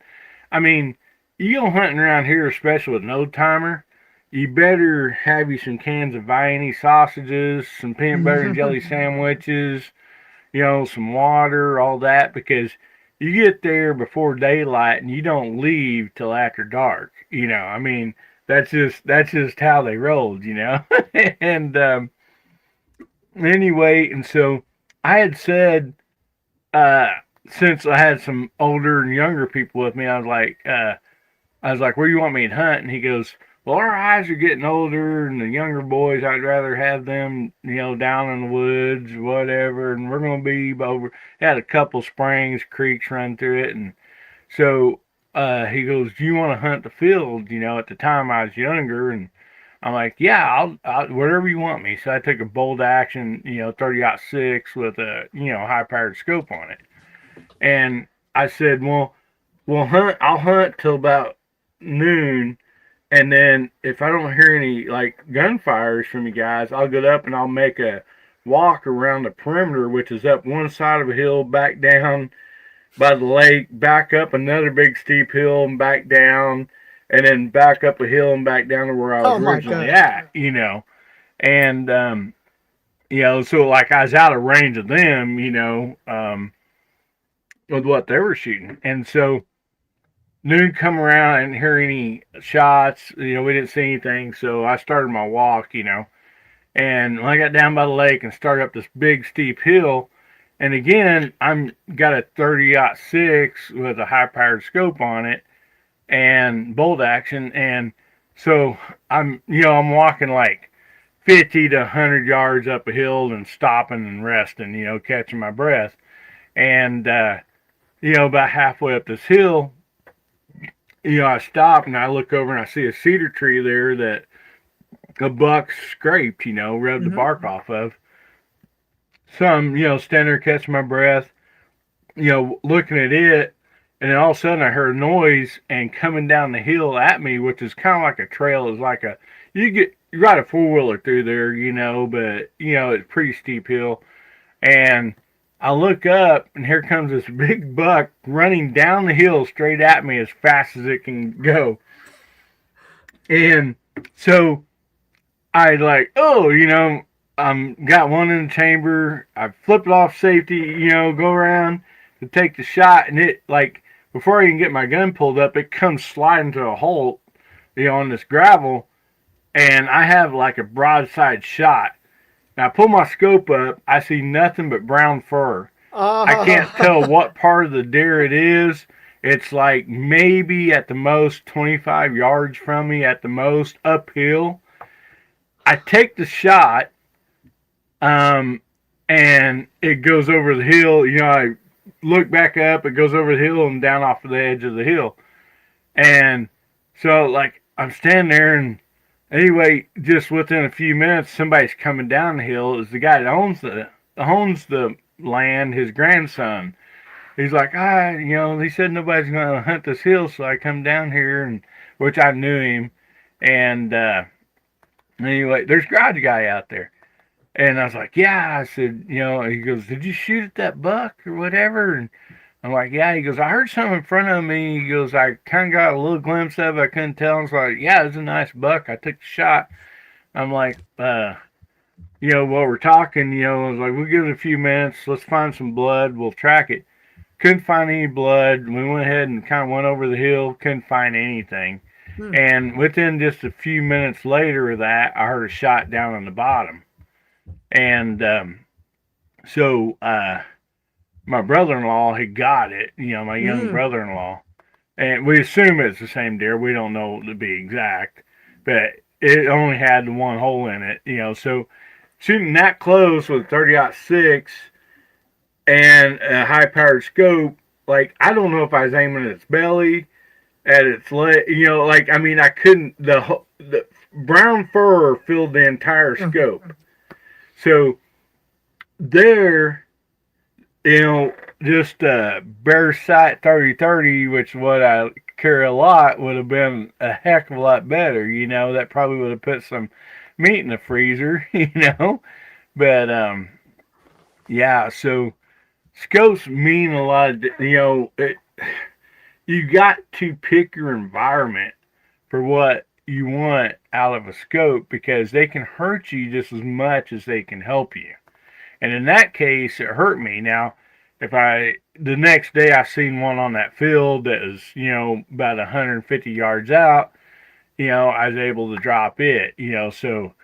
I mean, you go hunting around here, especially with an old timer, you better have you some cans of Vienna sausages, some peanut butter and jelly sandwiches, some water, all that, because you get there before daylight and you don't leave till after dark. I mean, that's just how they rolled, and anyway, and so I had said, since I had some older and younger people with me, I was like, where you want me to hunt? And he goes, well, our eyes are getting older, and the younger boys, I'd rather have them, down in the woods, whatever, and we're going to be over. Had a couple springs, creeks run through it, and so he goes, do you want to hunt the field? At the time I was younger, and I'm like, yeah, I'll whatever you want me. So I took a bolt action, 30-06 with a, high-powered scope on it. And I said, well, I'll hunt till about noon, and then if I don't hear any like gunfires from you guys, I'll get up and I'll make a walk around the perimeter, which is up one side of a hill, back down by the lake, back up another big steep hill and back down, and then back up a hill and back down to where I was originally at, and so like I was out of range of them, with what they were shooting. And so noon come around, I didn't hear any shots, we didn't see anything, so I started my walk, and when I got down by the lake and started up this big steep hill, and again, I'm got a 30-06 with a high-powered scope on it and bolt action, and so I'm walking like 50 to 100 yards up a hill and stopping and resting, catching my breath, and about halfway up this hill, I stop and I look over and I see a cedar tree there that a buck scraped, rubbed the bark off of. So I'm, standing there catching my breath, looking at it, and then all of a sudden I heard a noise, and coming down the hill at me, which is kind of like a trail, is like you ride a four-wheeler through there, but, it's a pretty steep hill, and I look up, and here comes this big buck running down the hill straight at me as fast as it can go. And so I got one in the chamber. I flip it off safety, go around to take the shot, and it, like, before I can get my gun pulled up, it comes sliding to a halt, on this gravel, and I have like a broadside shot. And I pull my scope up. I see nothing but brown fur. I can't Oh. tell what part of the deer it is. It's like maybe at the most 25 yards from me, at the most uphill. I take the shot, and it goes over the hill. You know, I look back up, it goes over the hill and down off of the edge of the hill. And so, like, I'm standing there, and anyway, just within a few minutes, somebody's coming down the hill. It's the guy that owns the land, his grandson. He's like, you know, he said nobody's going to hunt this hill, so I come down here, and which I knew him. And anyway, there's a garage guy out there. And I was like, yeah. I said, you know, he goes, did you shoot at that buck or whatever? And I'm like, yeah. He goes, I heard something in front of me. He goes, I kind of got a little glimpse of it. I couldn't tell. I was like, yeah, it was a nice buck. I took the shot. I'm like, you know, while we're talking, you know, I was like, we'll give it a few minutes. Let's find some blood. We'll track it. Couldn't find any blood. We went ahead and kind of went over the hill. Couldn't find anything. And within just a few minutes later of that, I heard a shot down on the bottom. And so my brother-in-law had got it, you know, my young brother-in-law. And we assume it's the same deer. We don't know to be exact. But it only had the one hole in it, you know. So shooting that close with a 30-06 and a high-powered scope, like, I don't know if I was aiming at its belly, at its leg, you know, like, I mean, I couldn't, the brown fur filled the entire scope. So there, you know, just a bare sight 30-30, which is what I carry a lot, would have been a heck of a lot better, you know. That probably would have put some meat in the freezer, you know. But, yeah, so scopes mean a lot of, you know, you got to pick your environment for what you want out of a scope, because they can hurt you just as much as they can help you. And in that case, it hurt me. Now, if the next day I seen one on that field that was, you know, about 150 yards out, you know, I was able to drop it, you know. So,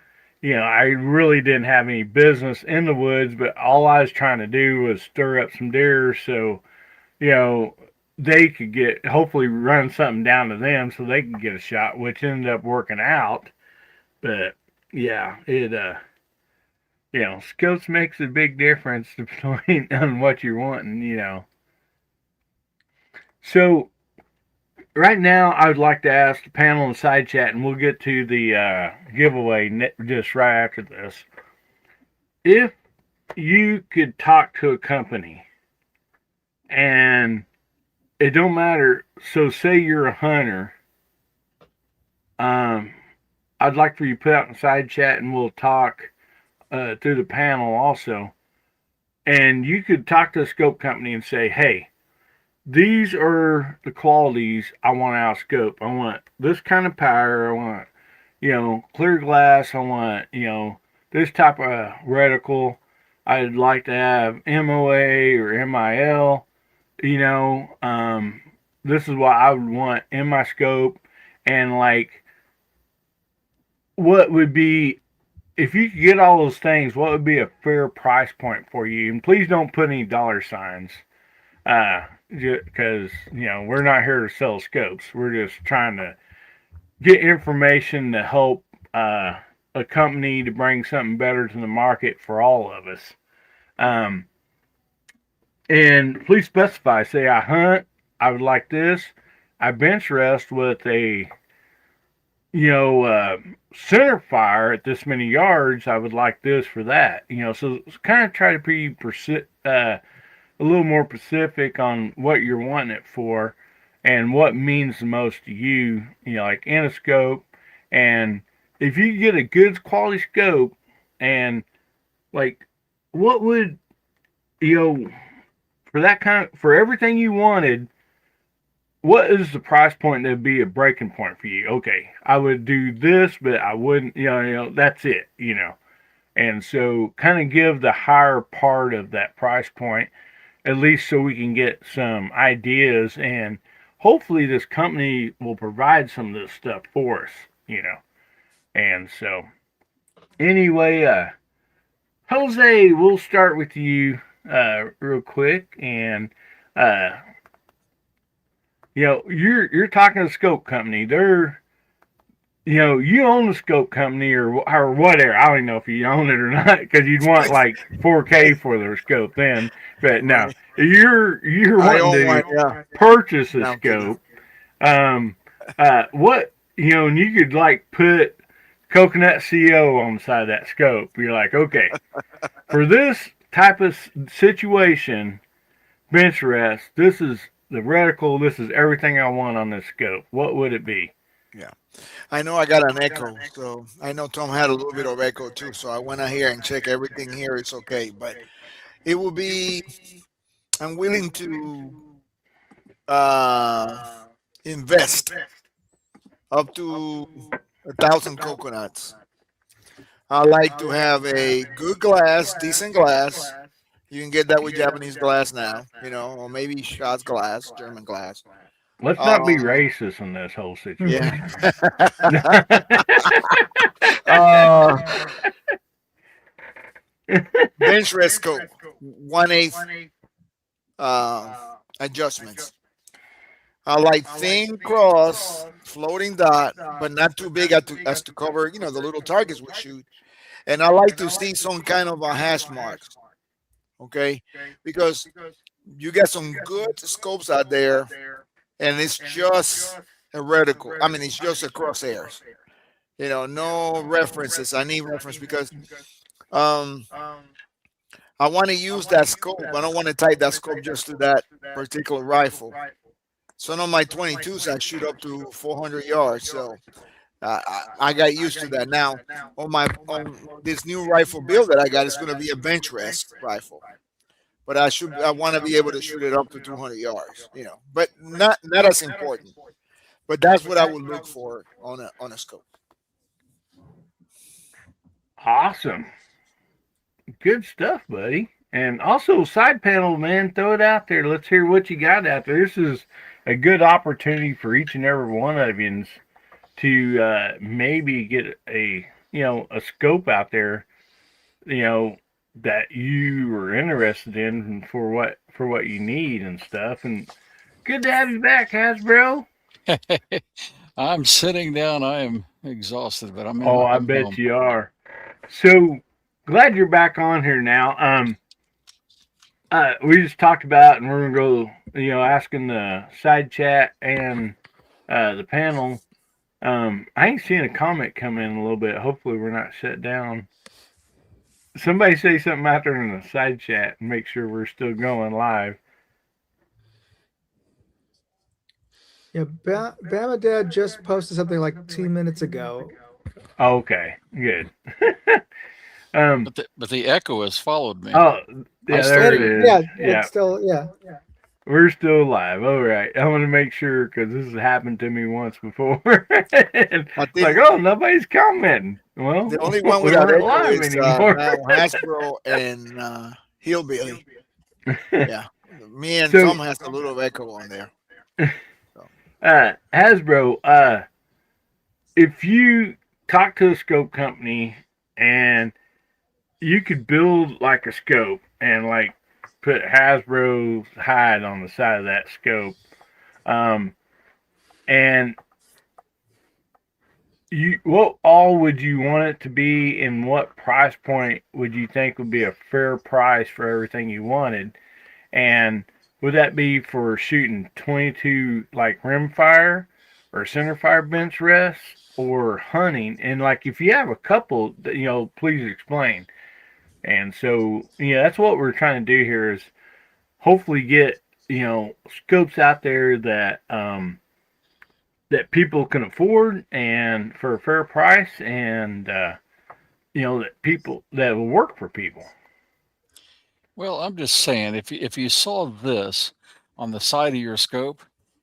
you know, I really didn't have any business in the woods, but all I was trying to do was stir up some deer so, you know, they could hopefully run something down to them so they could get a shot, which ended up working out. But yeah, it, you know, scopes makes a big difference between on what you're wanting, you know. So right now, I would like to ask the panel in the side chat, and we'll get to the giveaway just right after this. If you could talk to a company, and it don't matter, so say you're a hunter, I'd like for you to put out in the side chat, and we'll talk through the panel also. And you could talk to a scope company and say, hey, these are the qualities I want out of scope. I want this kind of power. I want, you know, clear glass. I want, you know, this type of reticle. I'd like to have MOA or MIL. You know, this is what I would want in my scope. And, like, what would be, if you could get all those things, what would be a fair price point for you? And please don't put any dollar signs. Because, you know, we're not here to sell scopes. We're just trying to get information to help a company to bring something better to the market for all of us. And please specify. Say, I hunt, I would like this. I bench rest with a, you know, center fire at this many yards. I would like this for that. You know, so kind of try to be a little more specific on what you're wanting it for and what means the most to you, you know, like in a scope. And if you get a good quality scope, and like, what would, you know, for that kind of, for everything you wanted, what is the price point that would be a breaking point for you? Okay, I would do this, but I wouldn't, you know, that's it, you know. And so kind of give the higher part of that price point, at least so we can get some ideas, and hopefully this company will provide some of this stuff for us, you know. And so anyway, Jose, we'll start with you real quick, and uh, you're talking to a scope company. They're you own the scope company or whatever. I don't even know if you own it or not because you'd want like 4K for their scope then. But no, Right. you're I wanting own one. to Yeah. purchase a No, I'm kidding. scope. Um, what and you could like put coconut CO on the side of that scope. You're like, okay, for this type of situation, bench rest. This is the reticle. This is everything I want on this scope. What would it be? Yeah. I know I got an echo, so I know Tom had a little bit of echo too. So I went out here and checked everything here. It's okay, but it will be. I'm willing to uh, invest up to 1,000 coconuts. I like to have a good glass, decent glass. You can get that with Japanese glass now, or maybe Scots glass, German glass. Let's not be Um, racist in this whole yeah. situation. uh, bench rest scope, 1/8 uh, adjustments. I like thin cross, floating dot, but not too big as to cover, the little targets we shoot. And I like to see some kind of a hash marks, okay? Because you get some good scopes out there, and it's just a reticle. I mean, it's just a crosshairs. No references. I need reference because um, I want to use that scope. I don't want to type that scope just to that particular rifle. Some of my 22s I shoot up to 400 yards, so I got used to that. Now on this new rifle build that I got, it's going to be a bench rest rifle, but I want to be able to shoot it up to 200 yards, but not as important. But that's what I would look for on a scope. Awesome. Good stuff, buddy. And also, side panel, man, throw it out there. Let's hear what you got out there. This is a good opportunity for each and every one of you to maybe get a scope out there, that you are interested in for what you need and stuff. And good to have you back, Hasbro. I'm sitting down. I am exhausted, but Oh, I I'm bet home. you are. So glad you're back on here now. We just talked about, and we're gonna go, asking the side chat and the panel. I ain't seeing a comment come in a little bit. Hopefully, we're not shut down. Somebody say something out there in the side chat and make sure we're still going live. Yeah, Bama Dad just posted something like 2 minutes ago. Okay, good. But the echo has followed me. Oh, yeah, there it is. Yeah, Yeah, it's still we're still live. All right. I want to make sure because this has happened to me once before. Like, oh, nobody's commenting. Well, The only one we without aren't echo live is anymore. now Hasbro and Hillbilly. Yeah, me and So, Tom has a little echo on there. So. Hasbro, if you talk to a scope company and you could build like a scope and like put Hasbro's hide on the side of that scope, and what all would you want it to be, and what price point would you think would be a fair price for everything you wanted? And would that be for shooting 22 like rimfire or centerfire bench rest or hunting? And like if you have a couple, please explain. And so, that's what we're trying to do here is hopefully get, scopes out there that people can afford and for a fair price, and that people that will work for people. Well, I'm just saying, if you saw this on the side of your scope,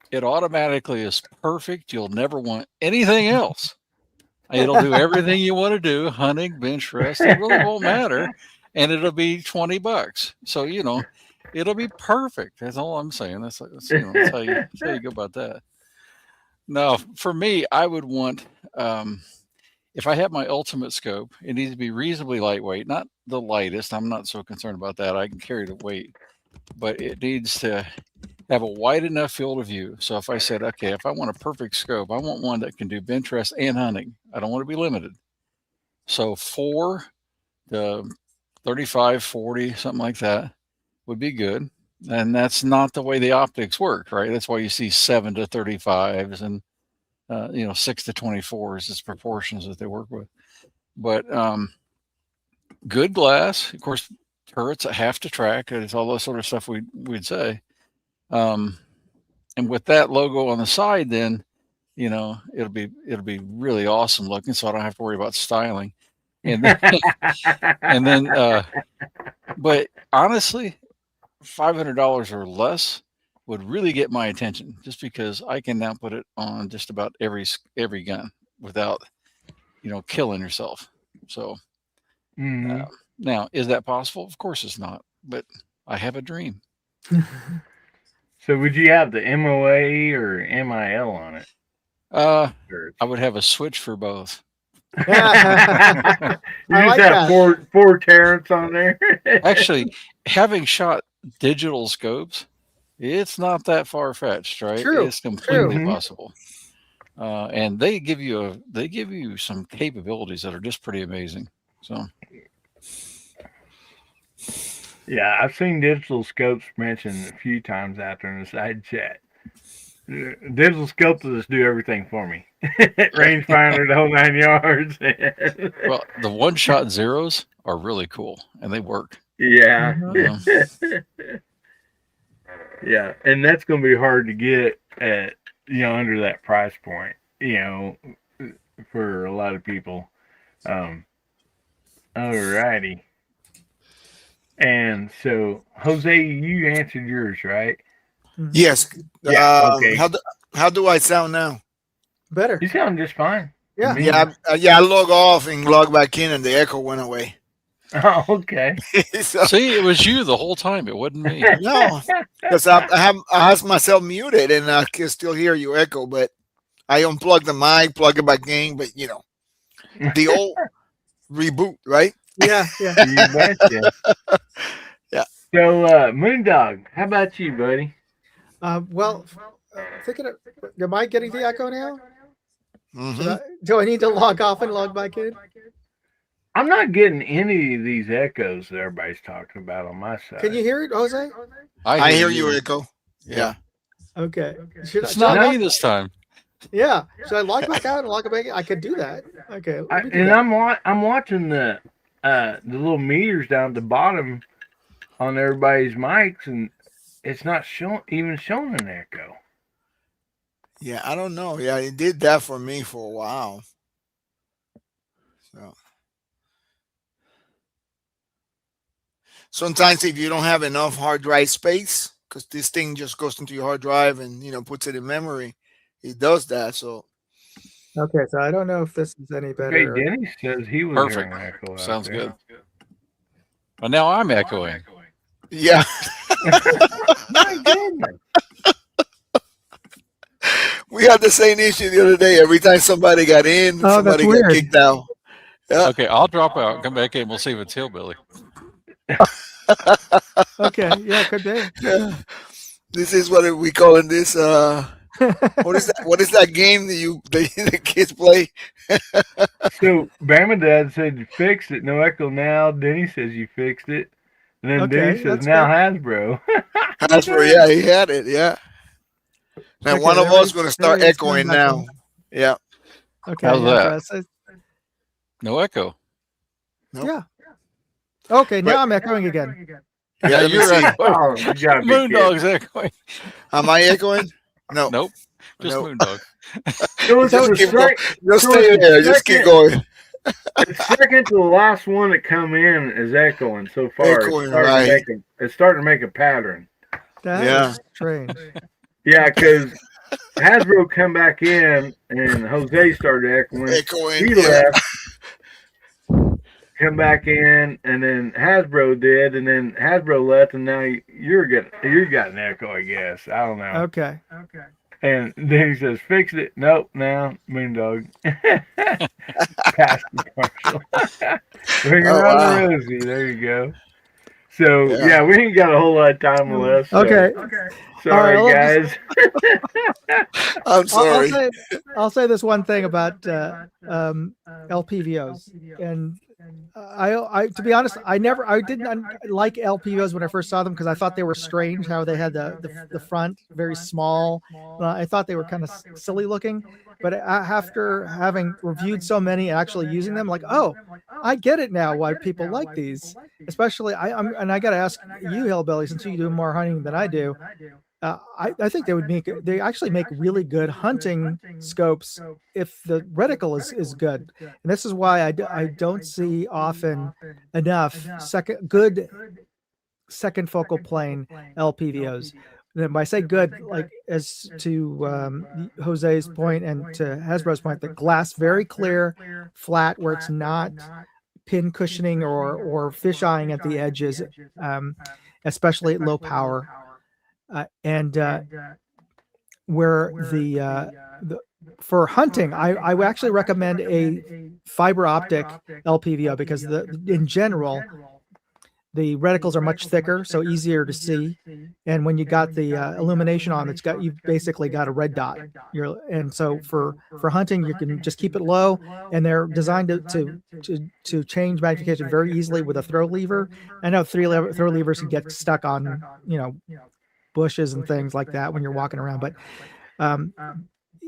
it automatically is perfect. You'll never want anything else. It'll do everything you want to do, hunting, bench rest. It really won't matter, and it'll be $20. So it'll be perfect. That's all I'm saying. That's how you go about that. Now, for me, I would want if I have my ultimate scope, it needs to be reasonably lightweight, not the lightest. I'm not so concerned about that. I can carry the weight, but it needs to have a wide enough field of view. So if I said, okay, if I want a perfect scope, I want one that can do bench rest and hunting. I don't want to be limited. So 4 to 35, 40, something like that would be good. And that's not the way the optics work, right? That's why you see 7 to 35s and 6 to 24s is proportions that they work with. But good glass, of course, turrets at half to track. It's all that sort of stuff we'd say. And with that logo on the side, then it'll be really awesome looking. So I don't have to worry about styling. And then, but honestly, $500 or less would really get my attention, just because I can now put it on just about every gun without killing yourself. So now, is that possible? Of course it's not, but I have a dream. So would you have the MOA or MIL on it? I would have a switch for both. You just like have that. four Terrence on there. Actually, having shot digital scopes, it's not that far fetched, right? True, It's completely true. possible. And they give you some capabilities that are just pretty amazing. So Yeah, I've seen digital scopes mentioned a few times out there in the side chat. Digital scopes will just do everything for me. Rangefinder, the whole 9 yards. well, the one-shot zeros are really cool, and they work. Yeah. Mhm. Yeah, and that's going to be hard to get at under that price point. For a lot of people. Alrighty. And so, Jose, you answered yours, right? Yes. Yeah. Okay. How do I sound now? Better. You sound just fine. Yeah. I log off and log back in, and the echo went away. Oh, okay. So, See, it was you the whole time. It wasn't me. no, because I have myself muted, and I can still hear you echo, but I unplug the mic, plug it back in, but the old reboot, right? Yeah. You betcha. Yeah. So, Moondog, how about you, buddy? Thinking of, am I getting the echo now? Mhm. Do I need to log off and log back in? I'm not getting any of these echoes that everybody's talking about on my side. Can you hear it, Jose? I hear you, echo. Yeah. Okay. It's not me this time. Yeah. Should I log back out and log back in? I could do that. Okay. I'm watching the little meters down at the bottom on everybody's mics, and it's not even showing an echo. Yeah, I don't know. Yeah, it did that for me for a while. So sometimes if you don't have enough hard drive space, because this thing just goes into your hard drive and puts it in memory, it does that. So Okay, so I don't know if this is any better. Okay, Denny says he was Perfect. hearing an echo. Sounds good. But now I'm echoing. yeah. My goodness. We had the same issue the other day. Every time somebody got in, somebody got kicked out. Yeah. Okay, I'll drop out, come back in, we'll see if it's Hillbilly. Okay, yeah, could be. Yeah. This is what we calling this. What is that? What is that game that the kids play? So Bama Dad said you fixed it, no echo now. Denny says you fixed it, and then Denny says now Hasbro. Hasbro, yeah, he had it, yeah. Now one of us is going to start echoing now. Yeah. Okay. How's that? No echo. Nope. Yeah. Okay, now I'm echoing again. Yeah, you're echoing. Oh, you gotta be Moondog's echoing. Am I echoing? No. Nope. Just Nope. Moondog. Just stay there. Just keep going. The second to the last one that come in is echoing so far. Echoing, right. It's starting to make a pattern. That is strange. Yeah, because Hasbro come back in and Jose started echoing. He left. Come back in, and then Hasbro did, and then Hasbro left, and now you got an echo, I guess. I don't know. Okay. And then he says, "Fix it." Nope, now Moondog. Past the commercial. Bring Oh her on wow. Rosie. There you go. So Yeah. yeah, we ain't got a whole lot of time left. So Okay. All right. sorry, Well, guys. I'm I'll, I'll sorry. say I'll say this one thing about LPVOs, and I to be honest, I didn't like LPVOs when I first saw them because I thought they were strange how they had the front very small. I thought they were kind of silly looking, but after having reviewed so many and actually using them, like, oh, I get it now why people like these. Especially and I got to ask you, Hillbilly, since you do more hunting than I do. I think they actually make really good hunting scopes if the reticle is good. And this is why I don't see often enough good second focal plane LPVOs. And by say good, like as to Jose's point and to Hasbro's point, the glass very clear, flat, where it's not pin cushioning or fish eyeing at the edges, especially at low power. And where the for hunting, I would actually recommend a fiber optic LPVO because in general the reticles are much thicker, so easier to see. And when you got the illumination on, you've basically got a red dot. And so for hunting, you can just keep it low, and they're designed to change magnification very easily with a throw lever. I know throw levers can get stuck on bushes and things like that when you're walking around, but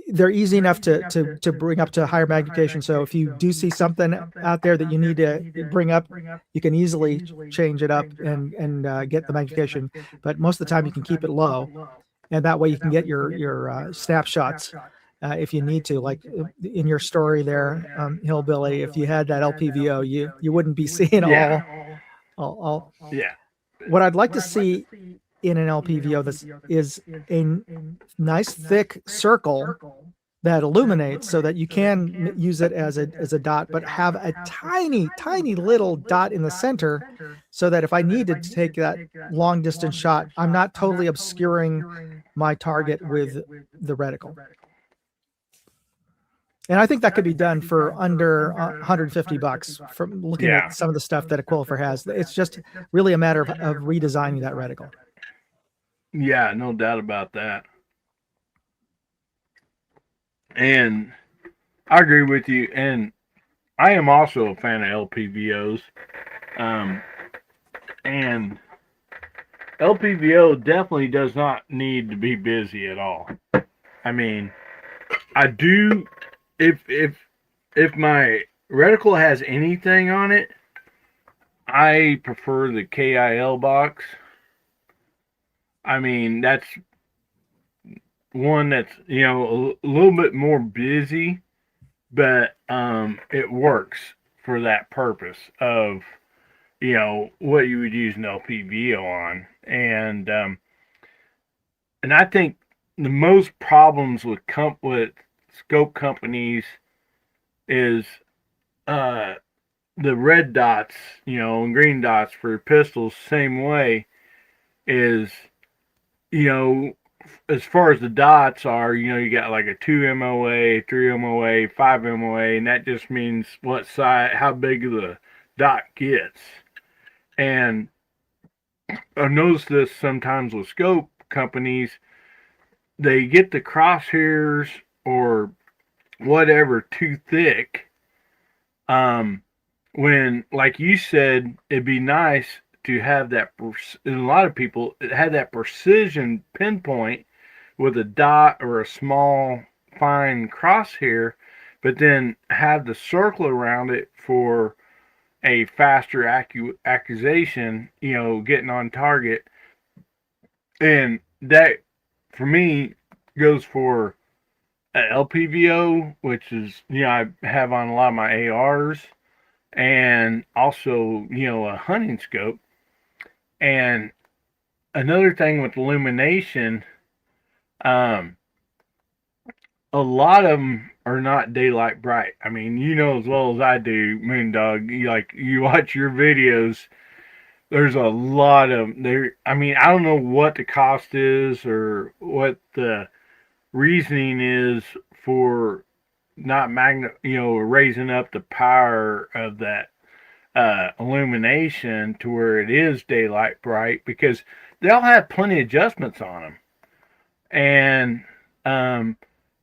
they're easy enough to bring up to higher magnification. So if you do see something out there that you need to bring up, you can easily change it up and get the magnification. But most of the time you can keep it low, and that way you can get your snapshots if you need to. Like in your story there, Hillbilly, if you had that LPVO, you wouldn't be seeing all. Yeah. What I'd like to see in an LPVO is a nice thick circle that illuminates so that you can use it as a dot, but have a tiny little dot in the center so that if I need to take that long distance shot, I'm not totally obscuring my target with the reticle. And I think that could be done for under $150 from looking at some of the stuff that a Quilfer has. It's just really a matter of redesigning that reticle. Yeah, no doubt about that. And I agree with you. And I am also a fan of LPVOs. And LPVO definitely does not need to be busy at all. I mean, I do, if my reticle has anything on it, I prefer the KIL box. I mean, that's one that's, a little bit more busy, but it works for that purpose of, what you would use an LPVO on. And I think the most problems with scope companies is the red dots, and green dots for pistols, same way, is, as far as the dots are, you got like a 2 MOA, 3 MOA, 5 MOA, and that just means what size, how big the dot gets. And I've noticed this sometimes with scope companies, they get the crosshairs or whatever too thick. When, like you said, it'd be nice to have that, a lot of people had that precision pinpoint with a dot or a small fine crosshair, but then have the circle around it for a faster accusation, getting on target. And that, for me, goes for an LPVO, which is, I have on a lot of my ARs, and also, a hunting scope. And another thing with illumination, a lot of them are not daylight bright. I mean, as well as I do, Moondog, you watch your videos, there's a lot of there. I mean, I don't know what the cost is or what the reasoning is for not raising up the power of that illumination to where it is daylight bright, because they'll have plenty of adjustments on them. And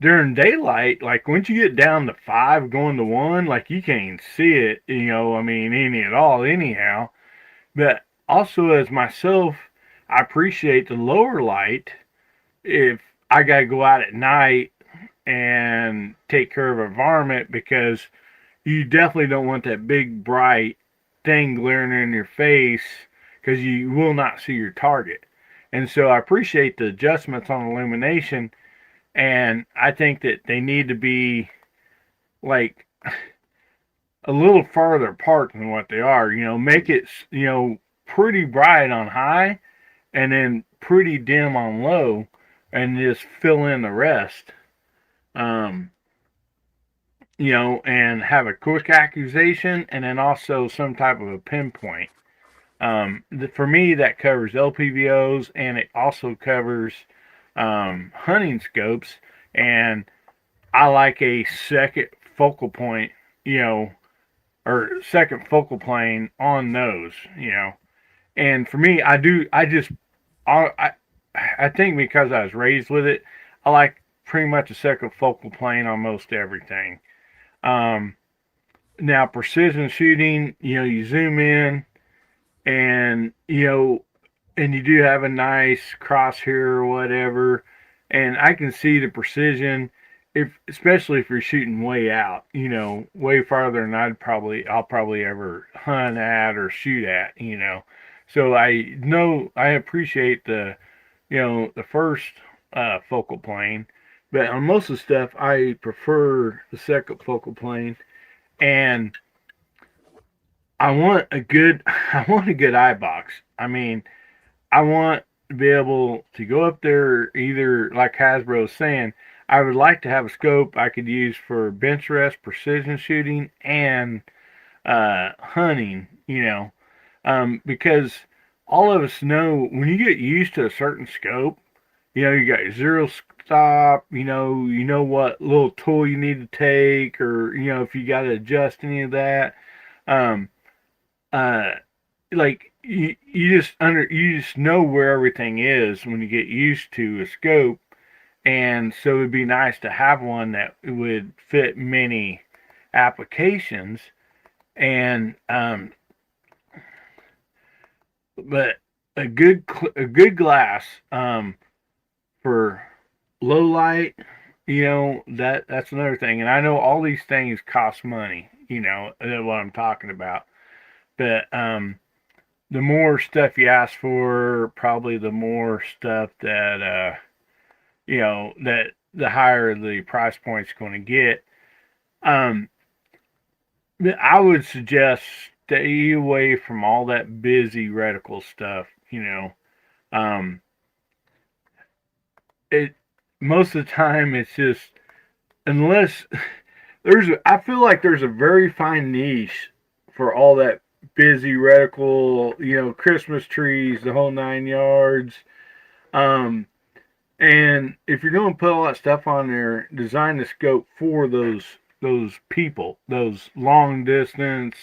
during daylight, like once you get down to 5 going to 1, like you can't even see it, any at all anyhow. But also, as myself, I appreciate the lower light if I got to go out at night and take care of an environment, because you definitely don't want that big bright thing glaring in your face, because you will not see your target. And so I appreciate the adjustments on illumination, and I think that they need to be like a little farther apart than what they are. Make it, pretty bright on high and then pretty dim on low, and just fill in the rest. And have a quick accusation, and then also some type of a pinpoint. For me, that covers LPVOs, and it also covers hunting scopes. And I like a second focal point, or second focal plane on those, And for me, I think because I was raised with it, I like pretty much a second focal plane on most everything. Now precision shooting, you zoom in, and and you do have a nice crosshair or whatever, and I can see the precision, especially if you're shooting way out, way farther than I'll probably ever hunt at or shoot at, So I appreciate the first focal plane, but on most of the stuff I prefer the second focal plane. And I want a good eye box. I mean, I want to be able to go up there, either like Hasbro's saying, I would like to have a scope I could use for bench rest, precision shooting, and hunting, because all of us know when you get used to a certain scope, you got your zero stop, you know what little tool you need to take, or, if you got to adjust any of that. Like you just know where everything is when you get used to a scope. And so it'd be nice to have one that would fit many applications. And but a good glass for low light, that's another thing. And I know all these things cost money, that's what I'm talking about. But the more stuff you ask for, probably the more stuff that that the higher the price point's going to get. I would suggest stay away from all that busy reticle stuff. It most of the time it's just, unless I feel like there's a very fine niche for all that busy reticle, Christmas trees, the whole 9 yards. And if you're going to put all that stuff on there, design the scope for those people, those long distance,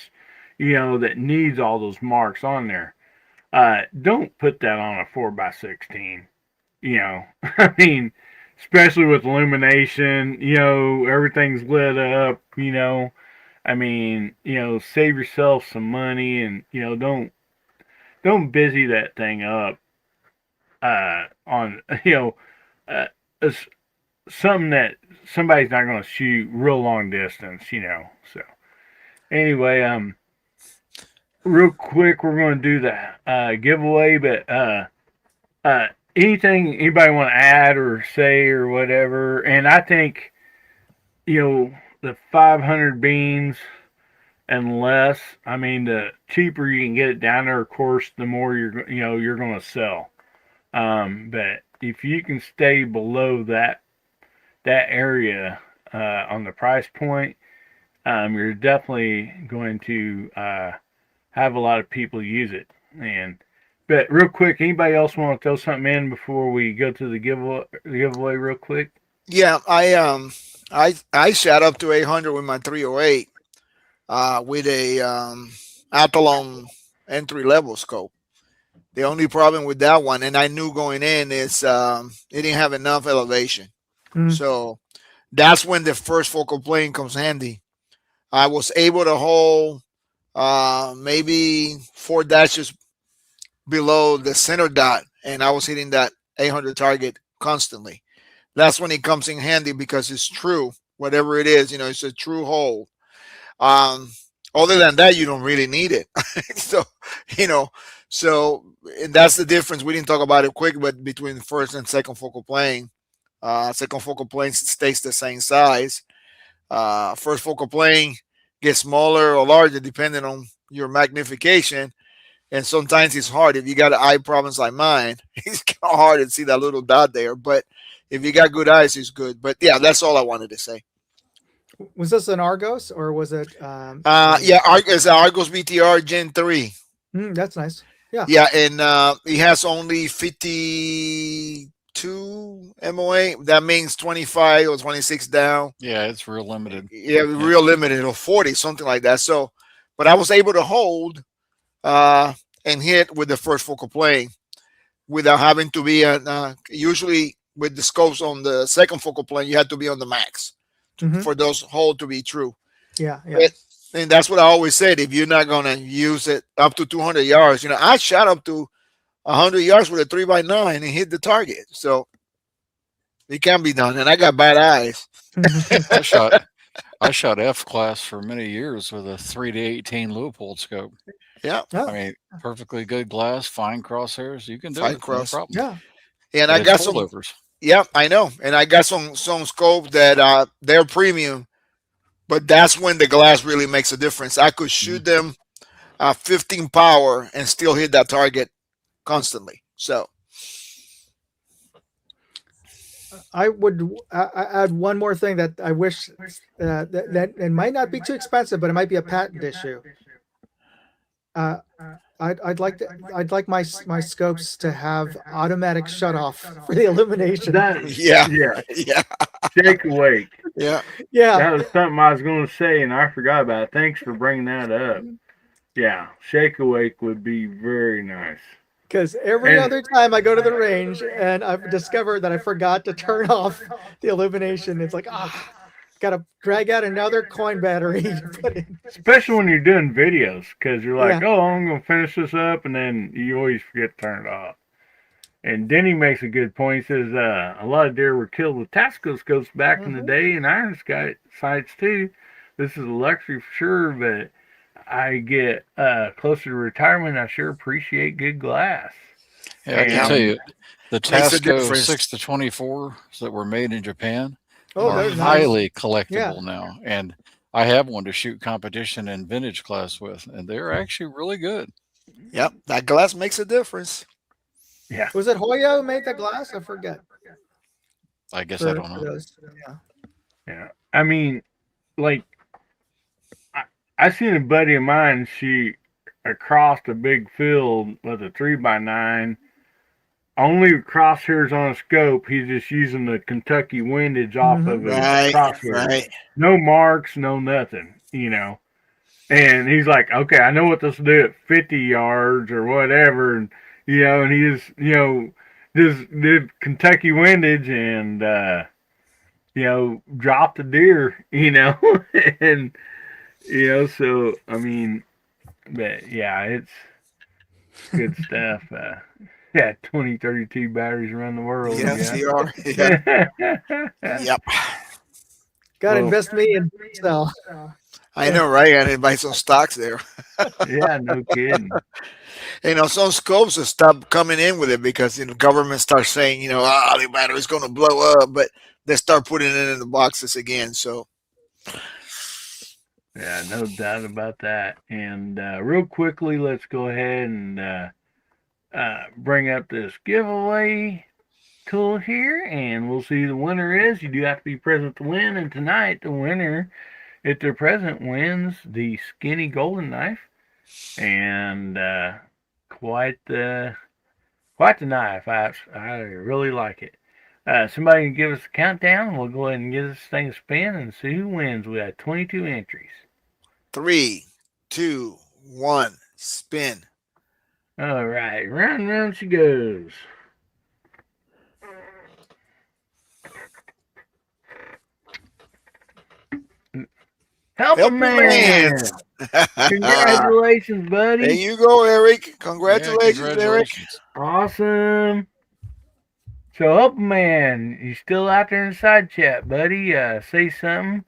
that needs all those marks on there. Don't put that on a 4x16. I mean, especially with illumination, everything's lit up, I mean, save yourself some money, and, don't busy that thing up, on, something that somebody's not going to shoot real long distance, So anyway, real quick, we're going to do the giveaway, but anything anybody want to add or say or whatever. And I think, the 500 beans and less, I mean, the cheaper you can get it down there, of course, the more you're going to sell. But if you can stay below that area on the price point, you're definitely going to have a lot of people use it. But real quick, anybody else want to throw something in before we go to the giveaway real quick? Yeah, I shot up to 800 with my 308 with a Athlon entry level scope. The only problem with that one, and I knew going in, is it didn't have enough elevation. Mm. So that's when the first focal plane comes handy. I was able to hold maybe 4 dashes below the center dot, and I was hitting that 800 target constantly. That's when it comes in handy because it's true. Whatever it is, it's a true hold. Um, Other than that, you don't really need it. so, you know, so and that's the difference. We didn't talk about it quick, but between first and second focal plane, second focal plane stays the same size. First focal plane gets smaller or larger depending on your magnification. And sometimes it's hard if you got eye problems like mine. It's kind of hard to see that little dot there. But if you got good eyes, it's good. But yeah, that's all I wanted to say. Was this an Argos or was it? Yeah, it's an Argos BTR Gen 3. That's nice. Yeah. Yeah, and it has only 52 MOA. That means 25 or 26 down. Yeah, it's real limited. Yeah, real limited, or 40, something like that. So, but I was able to hold and hit with the first focal plane without having to be usually with the scopes on the second focal plane, you had to be on the max for those hold to be true. Yeah, yeah. And that's what I always said. If you're not gonna use it up to 200 yards, I shot up to 100 yards with a 3x9 and hit the target. So it can be done. And I got bad eyes. I shot F class for many years with a 3-18 Leupold scope. Yeah. I mean, perfectly good glass, fine crosshairs. You can do Fine it. cross. No problem. Yeah. And But I got it's some. holdovers. Yeah, I know. And I got some scopes that they're premium, but that's when the glass really makes a difference. I could shoot them 15 power and still hit that target constantly. So I would add one more thing that I wish that it might not be too expensive, but it might be a patent issue. I'd like my scopes to have automatic shut off for the illumination. yeah, Yeah. yeah, Shake awake. yeah. That was something I was going to say, and I forgot about it. Thanks for bringing that up. Yeah, shake awake would be very nice. Because every other time I go to the range and I've discovered that I forgot to turn off the illumination, it's like, gotta drag out another coin battery to put in. Especially when you're doing videos, because you're like, oh, I'm going to finish this up, and then you always forget to turn it off. And Denny makes a good point. He says a lot of deer were killed with tactical scopes back in the day, and iron sights too. This is a luxury for sure, but I get closer to retirement. I sure appreciate good glass. Yeah, I can tell you, the Makes a Tasco difference. 6-24s that were made in Japan Oh, are those nice. highly collectible now. And I have one to shoot competition and vintage class with, and they're actually really good. Yep, that glass makes a difference. Yeah. Was it Hoya who made the glass? I forget. I guess I don't know. Yeah. I mean, like, I seen a buddy of mine shoot across a big field with a 3x9. Only crosshairs on a scope. He's just using the Kentucky windage off of his crosshairs. Right. No marks, no nothing, And he's like, okay, I know what this will do at 50 yards or whatever. And, and he just did Kentucky windage and, dropped the deer, and, so, I mean, but yeah, it's good stuff. 2032 batteries around the world. Yes, they are. Yeah. Yep. Got to invest me in sell. I know, right? I didn't buy some stocks there. Yeah, no kidding. Some scopes have stopped coming in with it because government starts saying, the battery's going to blow up, but they start putting it in the boxes again. So, yeah, no doubt about that. And real quickly, let's go ahead and bring up this giveaway tool here, and we'll see who the winner is. You do have to be present to win, and tonight the winner, if they're present, wins the skinny golden knife, and quite the knife. I really like it. Somebody can give us a countdown. We'll go ahead and give this thing a spin and see who wins. We got 22 entries. 3, 2, 1, spin. All right, round and round she goes. Help a man! Congratulations, buddy. There you go, Eric. Yeah, Congratulations, Eric. congratulations. Awesome. So, Help a Man, you still out there in the side chat, buddy? Say something.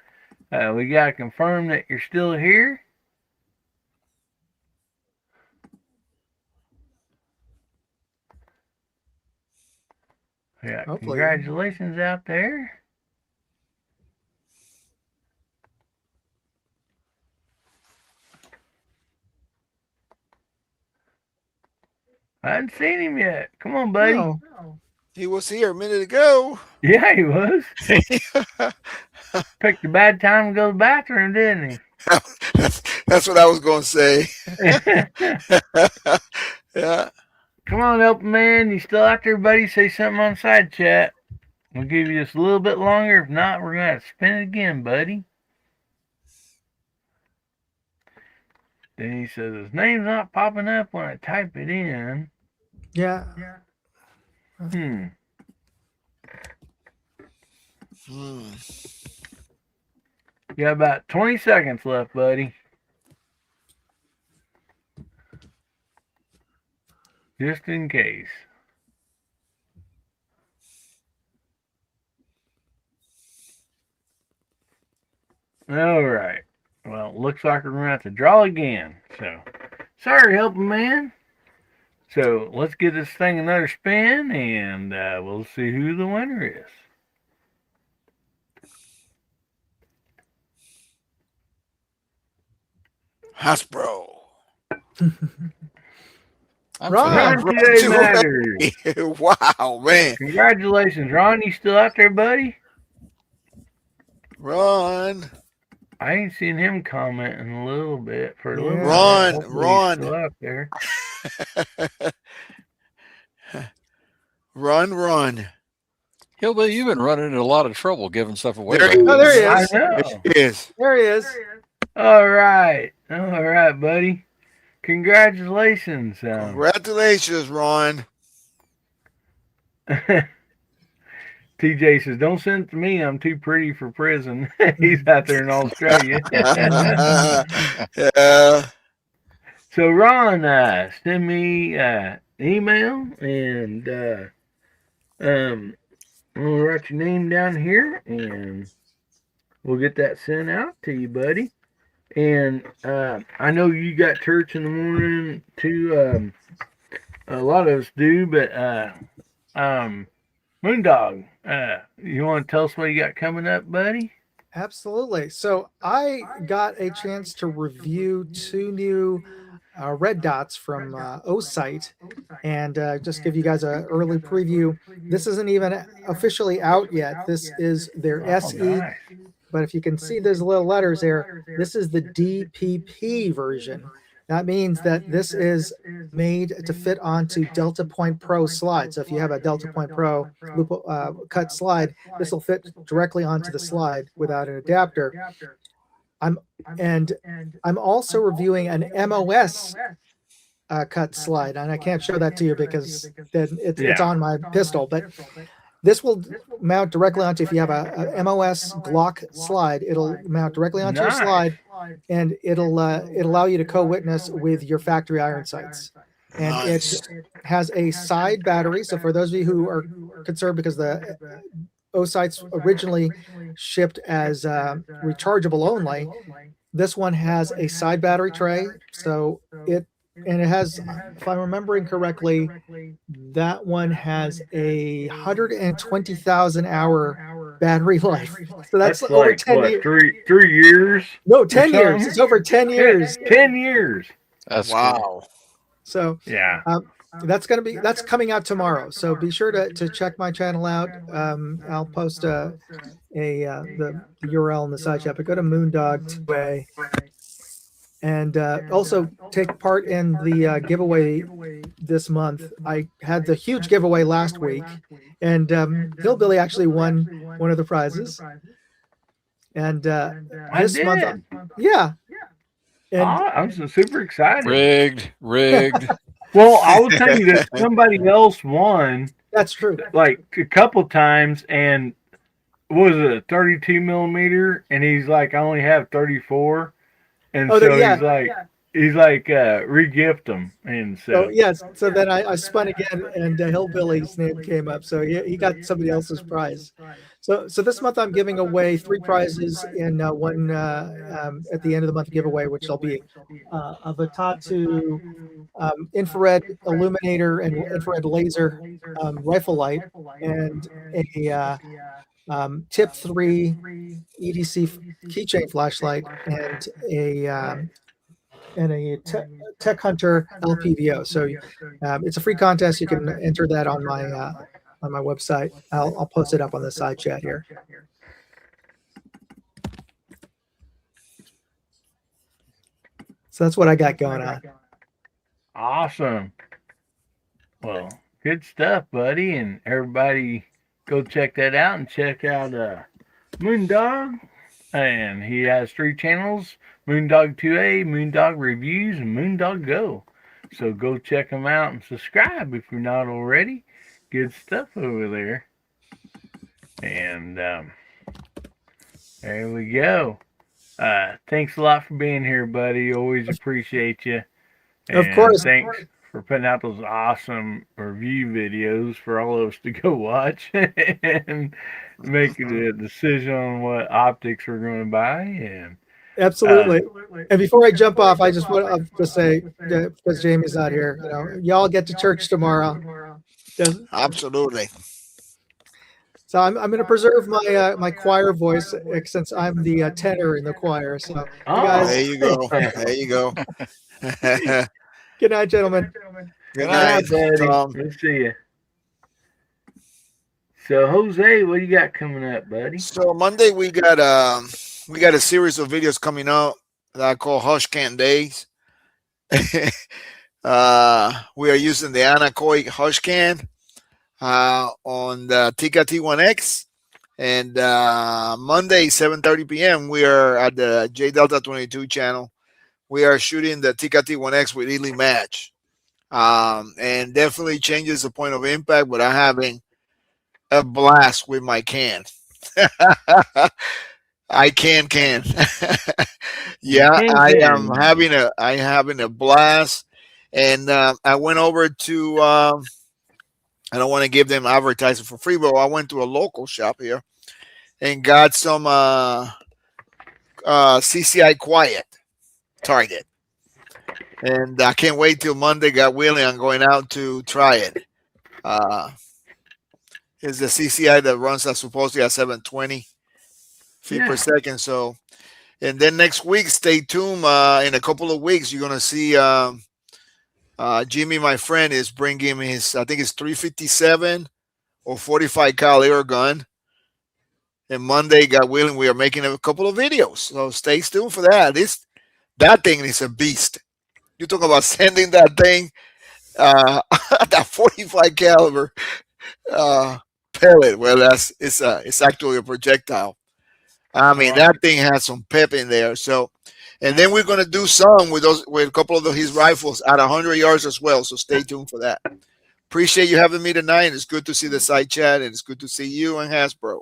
We got to confirm that you're still here. Yeah, Hopefully. congratulations out there. I hadn't seen him yet. Come on, buddy. No. He was here a minute ago. Yeah, he was. Picked a bad time to go to the bathroom, didn't That's what I was going to say. he? Yeah. Come on, Help a Man. You still out there, buddy? Say something on side chat. We'll give you just a little bit longer. If not, we're going to spin it again, buddy. Then he says his name's not popping up when I type it in. Yeah. Hmm. You got about 20 seconds left, buddy. Just in case. All right. Well, looks like we're going to have to draw again. So, sorry, Help a Man. So, let's give this thing another spin, and we'll see who the winner is. Hasbro. Ron. Ron Today Matters. Wow, man. Congratulations, Ron. You still out there, buddy? Ron. I ain't seen him comment in a little bit for a little bit. Ron, Hopefully Ron. he's still out there. Run. Hillbilly, you've been running into a lot of trouble giving stuff away. There he Oh, there he is. I know. It is. There he is. All right, buddy. Congratulations. Congratulations, Ron. TJ says, "Don't send it to me. I'm too pretty for prison." He's out there in Australia. Yeah. So Ron, send me email, and I'm gonna write your name down here, and we'll get that sent out to you, buddy. And I know you got church in the morning too. A lot of us do, but Moondog, you want to tell us what you got coming up, buddy? Absolutely. So I got a chance to review 2 new red dots from O-Site, and just give you guys an early preview. This isn't even officially out yet. This is their SE, nice. but if you can see those little letters there, this is the DPP version. That means that this is made to fit onto Delta Point Pro slide. So if you have a Delta Point Pro cut slide, this will fit directly onto the slide without an adapter. I'm also reviewing an MOS cut slide, and I can't show that to you because then it's on my pistol. But this will mount directly onto, if you have a MOS Glock slide, it'll mount directly onto your slide, and it'll allow you to co-witness with your factory iron sights. And it has a side battery. So for those of you who are concerned, because the O-Sights originally shipped as rechargeable only, this one has a side battery tray. So it has, if I'm remembering correctly, that one has a 120,000 hour battery life. So that's over like 10 what, years. 3 years? No, 10 years. It's over 10 years. 10 years. That's wow. Cool. So yeah. That's coming out tomorrow. So be sure to check my channel out. I'll post the URL in the side chat, but go to Moondog today. and also take part in the giveaway this month. I had the huge giveaway last week, and Hillbilly actually won one of the prizes. And this month, yeah. And I'm so super excited. Rigged. Well, I will tell you that somebody else won. That's true. Like a couple times, and what was it, a 32 millimeter? And he's like, I only have 34, and so he's like, re-gift them, and so yes. So then I spun again, and Hillbilly's name came up. So he got somebody else's prize. So this month I'm giving away 3 prizes in one at the end of the month giveaway, which will be a Vatatu infrared illuminator and infrared laser rifle light, and a Tip 3 EDC keychain flashlight, and a Tech Hunter LPVO. So it's a free contest. You can enter that on my website. I'll post it up on the side chat here. So that's what I got going on. Awesome. Well, good stuff, buddy, and everybody go check that out, and check out Moondog. And he has 3 channels: Moondog 2A, Moondog Reviews, and Moondog Go. So go check them out and subscribe if you're not already. Good stuff over there. And there we go. Thanks a lot for being here, buddy. Always appreciate you. And of course. Thanks for putting out those awesome review videos for all of us to go watch and make a decision on what optics we're going to buy. And absolutely. And before I jump off, I just want to say, because Jamie's not here, y'all get to church tomorrow. Absolutely. So I'm going to preserve my my choir voice, since I'm the tenor in the choir. So you guys, there you go. There you go. Good night, gentlemen. Good night, buddy. Good to see you. So Jose, what you got coming up, buddy? So Monday we got a series of videos coming out that I call Hush Can Days. We are using the Anechoic Hush Can on the Tika T1X, and Monday 7:30 p.m. we are at the J Delta 22 channel. We are shooting the Tika T1X with Ely Match, and definitely changes the point of impact, but I'm having a blast with my can. I can. Yeah, I am having a blast. And I went over to I don't want to give them advertising for free, but I went to a local shop here and got some CCI Quiet Target. And I can't wait till Monday. God willing, I'm going out to try it. It's the CCI that runs supposedly at 720 feet per second. So, and then next week, stay tuned. In a couple of weeks, you're gonna see Jimmy, my friend, is bringing his, I think it's 357 or 45 cal air gun. And Monday, God willing, we are making a couple of videos. So stay tuned for that. That thing is a beast. You talk about sending that thing, that 45 caliber pellet. Well, it's actually a projectile. I mean, that thing has some pep in there. So, and then we're gonna do some with a couple of his rifles at 100 yards as well. So stay tuned for that. Appreciate you having me tonight. It's good to see the side chat, and it's good to see you and Hasbro.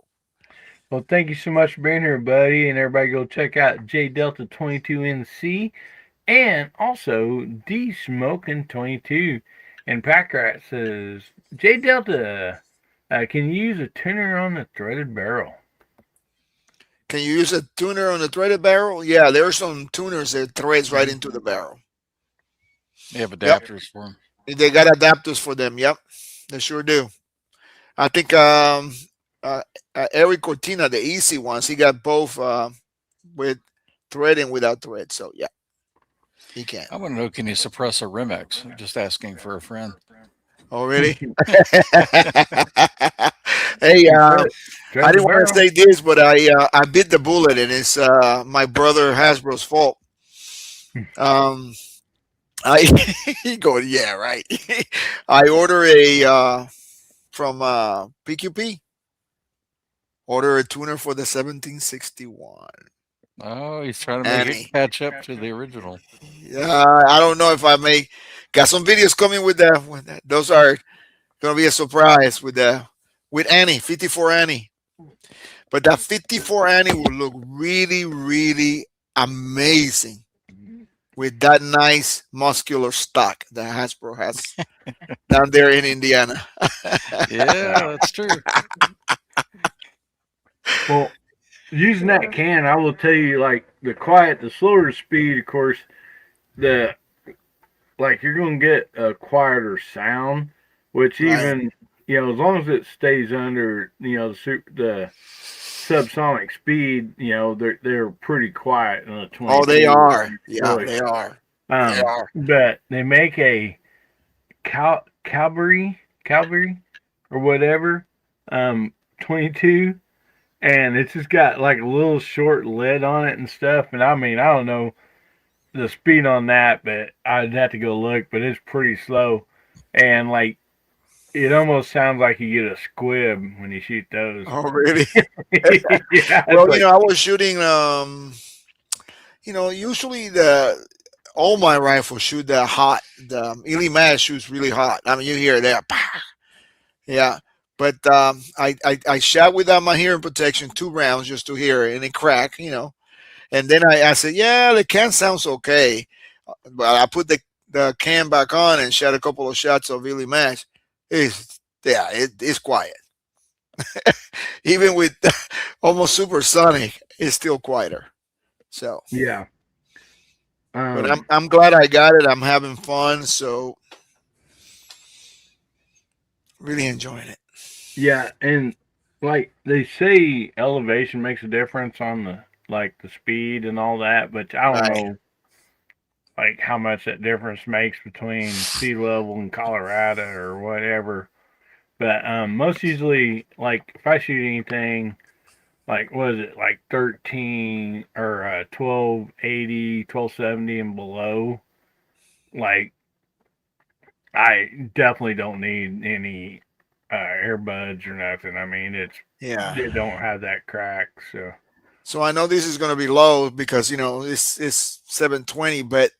Well, thank you so much for being here, buddy. And everybody go check out J Delta 22NC and also D Smoking 22. And Packrat says, J Delta, can you use a tuner on the threaded barrel? Can you use a tuner on the threaded barrel? Yeah, there are some tuners that threads right into the barrel. They have adapters for them. They got adapters for them. Yep, they sure do. I think Eric Cortina, the easy ones, he got both with thread and without thread. So yeah, he can. I want to know, can you suppress a Remex? I'm just asking for a friend. Oh, really? Hey, I didn't want to say this, but I bit the bullet, and it's my brother Hasbro's fault. Um, I he go, yeah, right. I order a from PQP. Order a tuner for the 1761. Oh, he's trying to make it Annie. catch up to the original. I don't know if I make. Got some videos coming with that. Those are gonna be a surprise with Annie 54 Annie. But that 54 Annie will look really, really amazing with that nice muscular stock that Hasbro has down there in Indiana. Yeah, that's true. Well, using that can, I will tell you, like the slower speed, of course, the like you're gonna get a quieter sound, which Right. even as long as it stays under the subsonic speed, they're pretty quiet in the Oh, they 22 are. Yeah, push. they are. They are. But they make a Calvary or whatever, 22, and it's just got like a little short lid on it and stuff. And I mean, I don't know the speed on that, but I'd have to go look. But it's pretty slow, and like it almost sounds like you get a squib when you shoot those. Oh, really? Yeah, Well, like, I was shooting. Usually all my rifles shoot that hot. The Ely Mass shoots really hot. I mean, you hear that. Yeah. But I shot without my hearing protection 2 rounds just to hear it, and it cracked. And then I said, yeah, the can sounds okay. But I put the can back on and shot a couple of shots of Ely Mass. It's quiet. Even with almost supersonic, it's still quieter. So, yeah. but I'm glad I got it. I'm having fun, so really enjoying it. Yeah, and like they say elevation makes a difference on the speed and all that, but I don't Right. know like how much that difference makes between sea level in Colorado or whatever. But most usually, like if I shoot anything, like what is it, like 13 or 1280, 1270 and below, like I definitely don't need any earbuds or nothing. I mean, Yeah. they don't have that crack, so. So I know this is going to be low because it's 720, but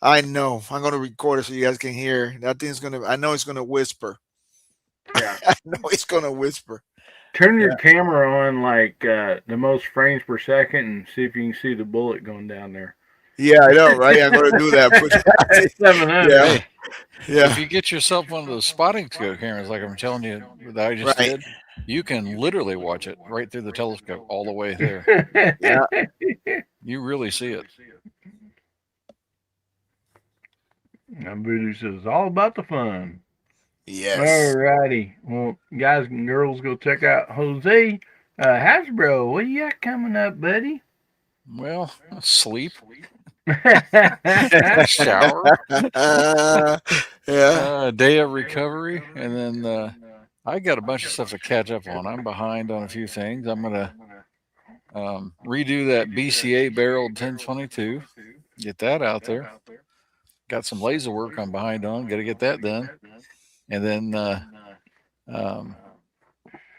I know I'm going to record it so you guys can hear. That thing's going to. I know it's going to whisper. Yeah. I know it's going to whisper. Turn your Yeah. camera on like the most frames per second and see if you can see the bullet going down there. Yeah, I know, right? I'm going to do that. Put 700. yeah, Hey, yeah, if you get yourself one of those spotting scope cameras, like I'm telling you that I just right. did, you can literally watch it right through the telescope all the way there. Yeah. You really see it. Now Voodoo says it's all about the fun. Yes. Alrighty. Well, guys and girls, go check out Jose. Hasbro, what you got coming up, buddy? Well, sleep, Yeah. shower, Yeah. day of recovery, and then I got a bunch of stuff to catch up on. I'm behind on a few things. I'm gonna redo that BCA barreled 1022. Get that out there. Got some laser work I'm behind on. Got to get that done. And then um,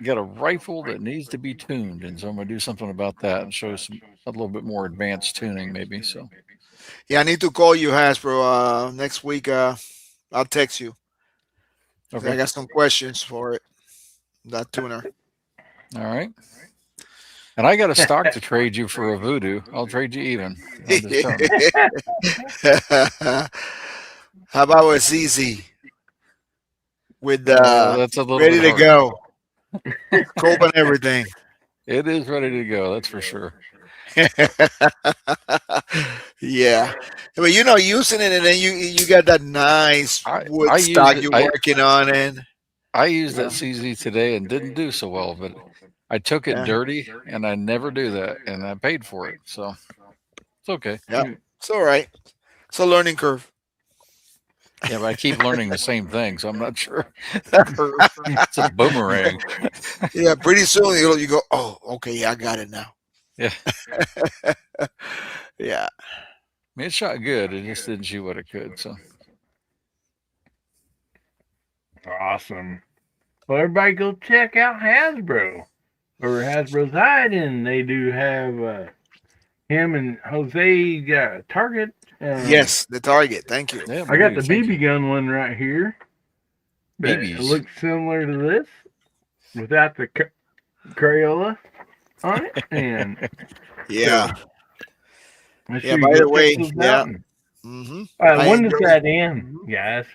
got a rifle that needs to be tuned, and so I'm gonna do something about that and show a little bit more advanced tuning, maybe. So Yeah, I need to call you, Hasbro, next week. I'll text you. 'Cause I okay, got some questions for it. That tuner. all right. And I got a stock to trade you for a voodoo. I'll trade you even. I'm just telling you. How about a ZZ with That's a little ready bit to harder. go, cope and everything? It is ready to go. That's for sure. Yeah, but using it, and then you got that nice wood I stock used it. you're working on, and I used yeah, that CZ today and didn't do so well, but I took it yeah, dirty, and I never do that, and I paid for it, so it's okay. yeah. It's all right. It's a learning curve. Yeah, but I keep learning the same thing, so I'm not sure. It's a boomerang. Yeah, pretty soon you go, oh, okay, yeah, I got it now. Yeah. Yeah. mean, it shot good. It just didn't shoot what it could. So Awesome. Well, everybody go check out Hasbro or Hasbro's Hide, and they do have him and Jose got a Target. Yes, the Target. Thank you. yeah, I got we the do. Thank BB you. gun one right here. But it BBs. looks similar to this without the Crayola on it. And Yeah. let's Yeah. see, By go the check way, those yeah. out. And, I when does enjoy- that end, guys?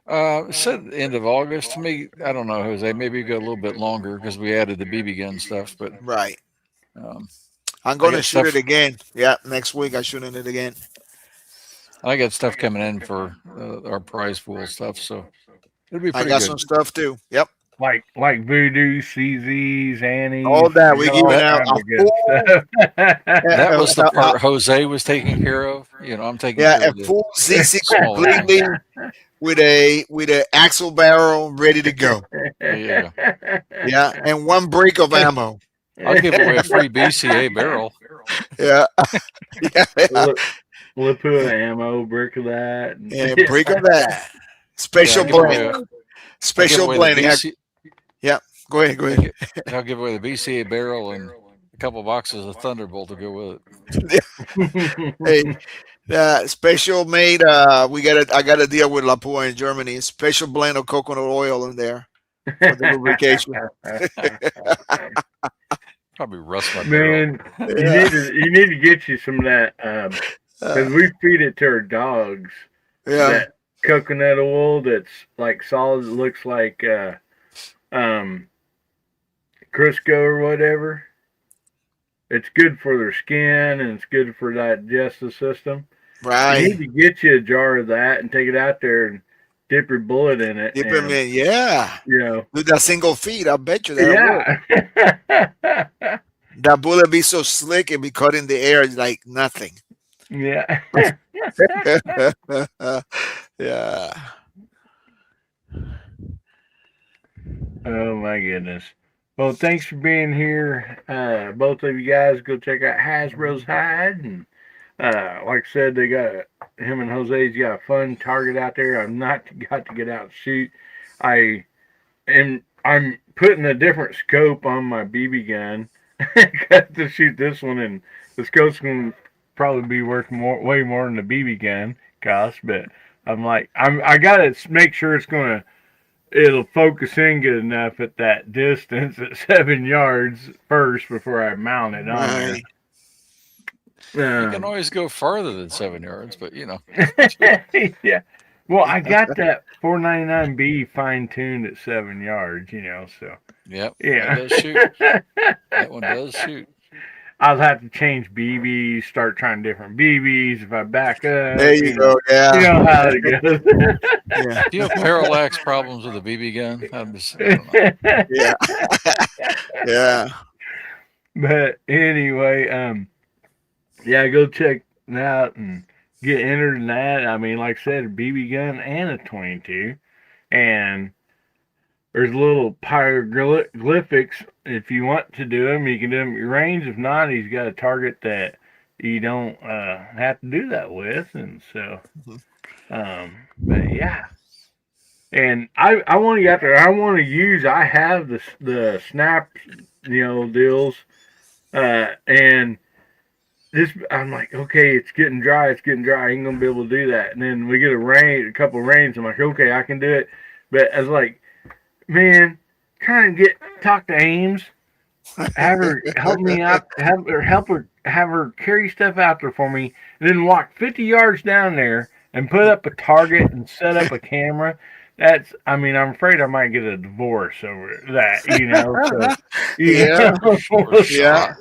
It said end of August. To me, I don't know, Jose. Maybe go a little bit longer because we added the BB gun stuff. But Right. um, I'm going got to shoot stuff- it again. Yeah. Next week, I'm shooting it again. I got stuff coming in for our prize pool stuff, so it'll be I pretty got good. some stuff too. Yep. Like Voodoo, CZs, Annie's. All that. We're all giving kinds out of a good full, stuff. That was the part Jose was taking care of. You know, I'm taking yeah, care a of the full ZC small completely with a axle barrel ready to go. Yeah. Yeah, and one break of ammo. I'll give away a free BCA barrel. Yeah. Yeah. We'll put an ammo brick of that. And break of that. Special Yeah, I'll give blending. away I'll give Special away the blending. BC Go ahead. Go ahead. I'll give away the BCA barrel and a couple boxes of Thunderbolt to go with it. Hey, special made. I got a deal with Lampe in Germany. Special blend of coconut oil in there for the lubrication. Probably rust my barrel. Man, you need to get you some of that because we feed it to our dogs. Yeah. That coconut oil that's like solid, looks like Crisco or whatever. It's good for their skin and it's good for that digestive system. Right. You need to get you a jar of that and take it out there and dip your bullet in it. Dip them in, yeah. You know, do that single feed. I bet you that. Yeah. That bullet be so slick and be cut in the air like nothing. Yeah. Yeah. Oh my goodness. Well, thanks for being here. Both of you guys go check out Hasbro's Hide, and like I said, they got him and Jose's got a fun Target out there. I've not got to get out and shoot. I'm putting a different scope on my BB gun to shoot this one, and the scope's going to probably be worth way more than the BB gun cost. But I got to make sure it'll focus in good enough at that distance at 7 yards first before I mount it on there. You can always go farther than 7 yards, but you know. Yeah. Well, I got that 499B fine tuned at 7 yards, you know, so. Yep. Yeah. That does shoot. That one does shoot. I'll have to change BBs, start trying different BBs if I back up. There you go. Yeah. You know how it goes. Yeah. Do you have parallax problems with a BB gun? I don't know. Yeah. Yeah. But anyway, yeah, go check it out and get entered in that. I mean, like I said, a BB gun and a 22. And there's little hieroglyphics. If you want to do them, you can do them at your range. If not, he's got a target that you don't have to do that with. And so, but yeah. And I want to get out there. I have the snap, deals. And this, I'm like, okay, it's getting dry. I ain't going to be able to do that. And then we get a couple of rains. I'm like, okay, I can do it. But I was like, man, trying to talk to Ames, have her help me out, have her carry stuff out there for me, and then walk 50 yards down there and put up a target and set up a camera. I'm afraid I might get a divorce over that, Yeah.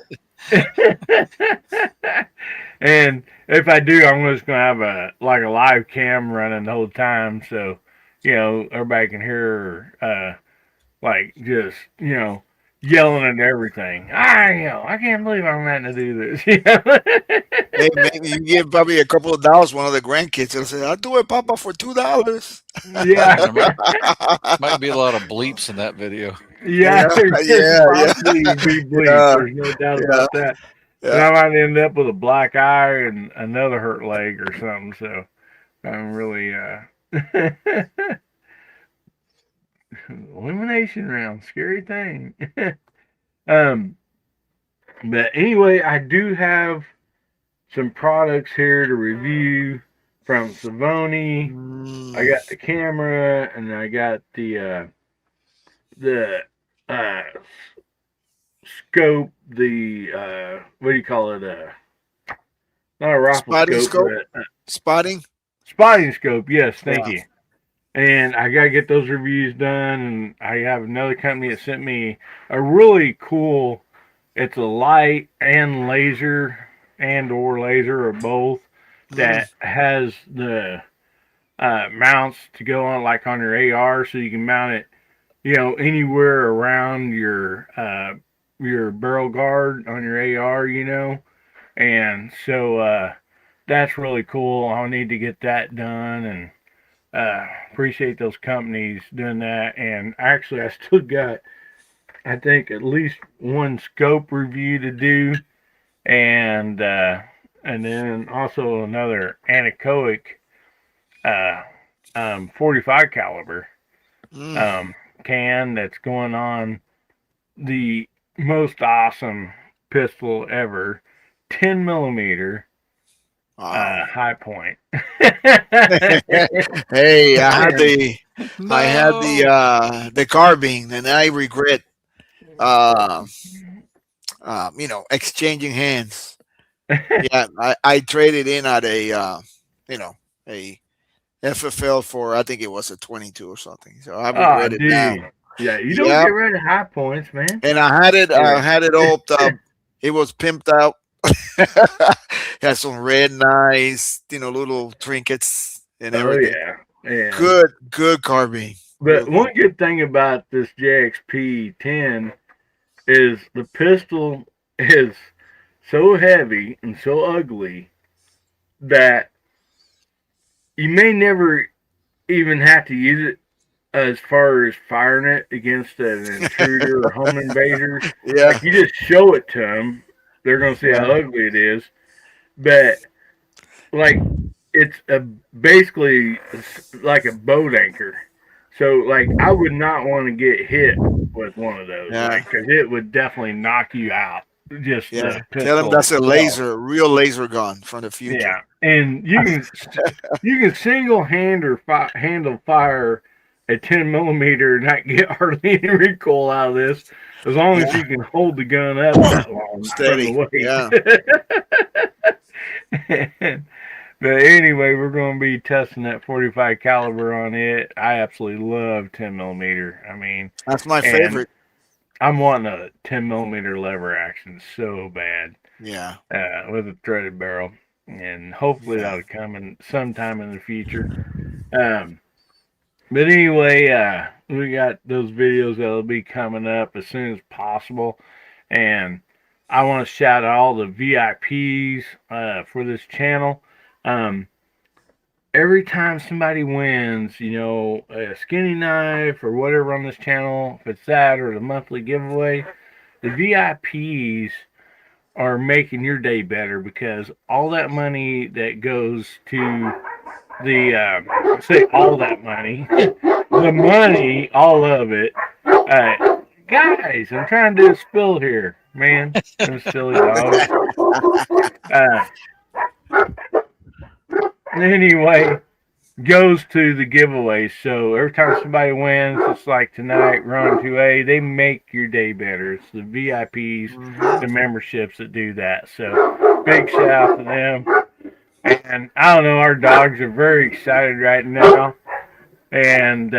And if I do, I'm just gonna have a live cam running the whole time, so everybody can hear her, just yelling at everything. I can't believe I'm having to do this. Hey, maybe you give probably a couple of dollars. One of the grandkids will say, "I'll do it, Papa, for $2." Yeah. Might be a lot of bleeps in that video. Yeah. Yeah. Be bleeped. There's no doubt about that. And I might end up with a black eye and another hurt leg or something. So I'm really elimination round, scary thing. But anyway, I do have some products here to review from Savoni. I got the camera and I got the scope, the what do you call it? Not a rifle Spotting scope, scope? but Spotting scope. Yes, thank you. And I gotta get those reviews done. And I have another company that sent me a really cool. It's a light and laser or laser or both that has the mounts to go on like on your AR, so you can mount it, anywhere around your barrel guard on your AR, and so that's really cool. I'll need to get that done, and appreciate those companies doing that. And actually, I still got, I think, at least one scope review to do, and then also another anechoic 45 caliber can that's going on the most awesome pistol ever, 10 millimeter high point. Hey, I had the carbine, and I regret exchanging hands. Yeah, I traded in at a a FFL for, I think it was a 22 or something. So I regret it now. Yeah, you don't get rid of high points, man. And I had it all up. It was pimped out. Had some red knives, little trinkets and everything. Yeah. Good carbine. But one good thing about this JXP 10 is the pistol is so heavy and so ugly that you may never even have to use it as far as firing it against an intruder or home invader. Yeah. Like, you just show it to them, they're going to see how ugly it is. But, like, it's basically like a boat anchor. So, like, I would not want to get hit with one of those, because it would definitely knock you out. Just the tell them that's a real laser gun from the future. Yeah, and you can single handle fire a 10 millimeter and not get hardly any recoil out of this, as long as you can hold the gun up that long, steady. From the weight. But anyway, we're going to be testing that 45 caliber on it. I absolutely love 10 millimeter. I mean, that's my favorite. I'm wanting a 10 millimeter lever action so bad. Yeah. With a threaded barrel, and hopefully that'll come in sometime in the future. But anyway, we got those videos that'll be coming up as soon as possible, and I want to shout out all the VIPs for this channel. Every time somebody wins, a skinny knife or whatever on this channel, if it's that or the monthly giveaway, the VIPs are making your day better, because all that money that goes to the all that money, the money, all of it. Guys, I'm trying to do a spill here, man. I'm silly dogs. Anyway, goes to the giveaway. So every time somebody wins, it's like tonight, Run 2A, they make your day better. It's the VIPs, the memberships that do that. So big shout out to them. And I don't know, our dogs are very excited right now. And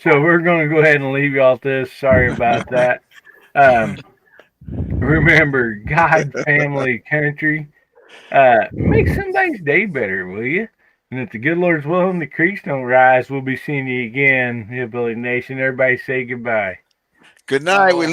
so we're going to go ahead and leave y'all this. Sorry about that. Remember, God, family, country. Make somebody's day better, will you? And if the good Lord's willing, the creeks don't rise, we'll be seeing you again, Hillbilly Nation. Everybody say goodbye. Good night. We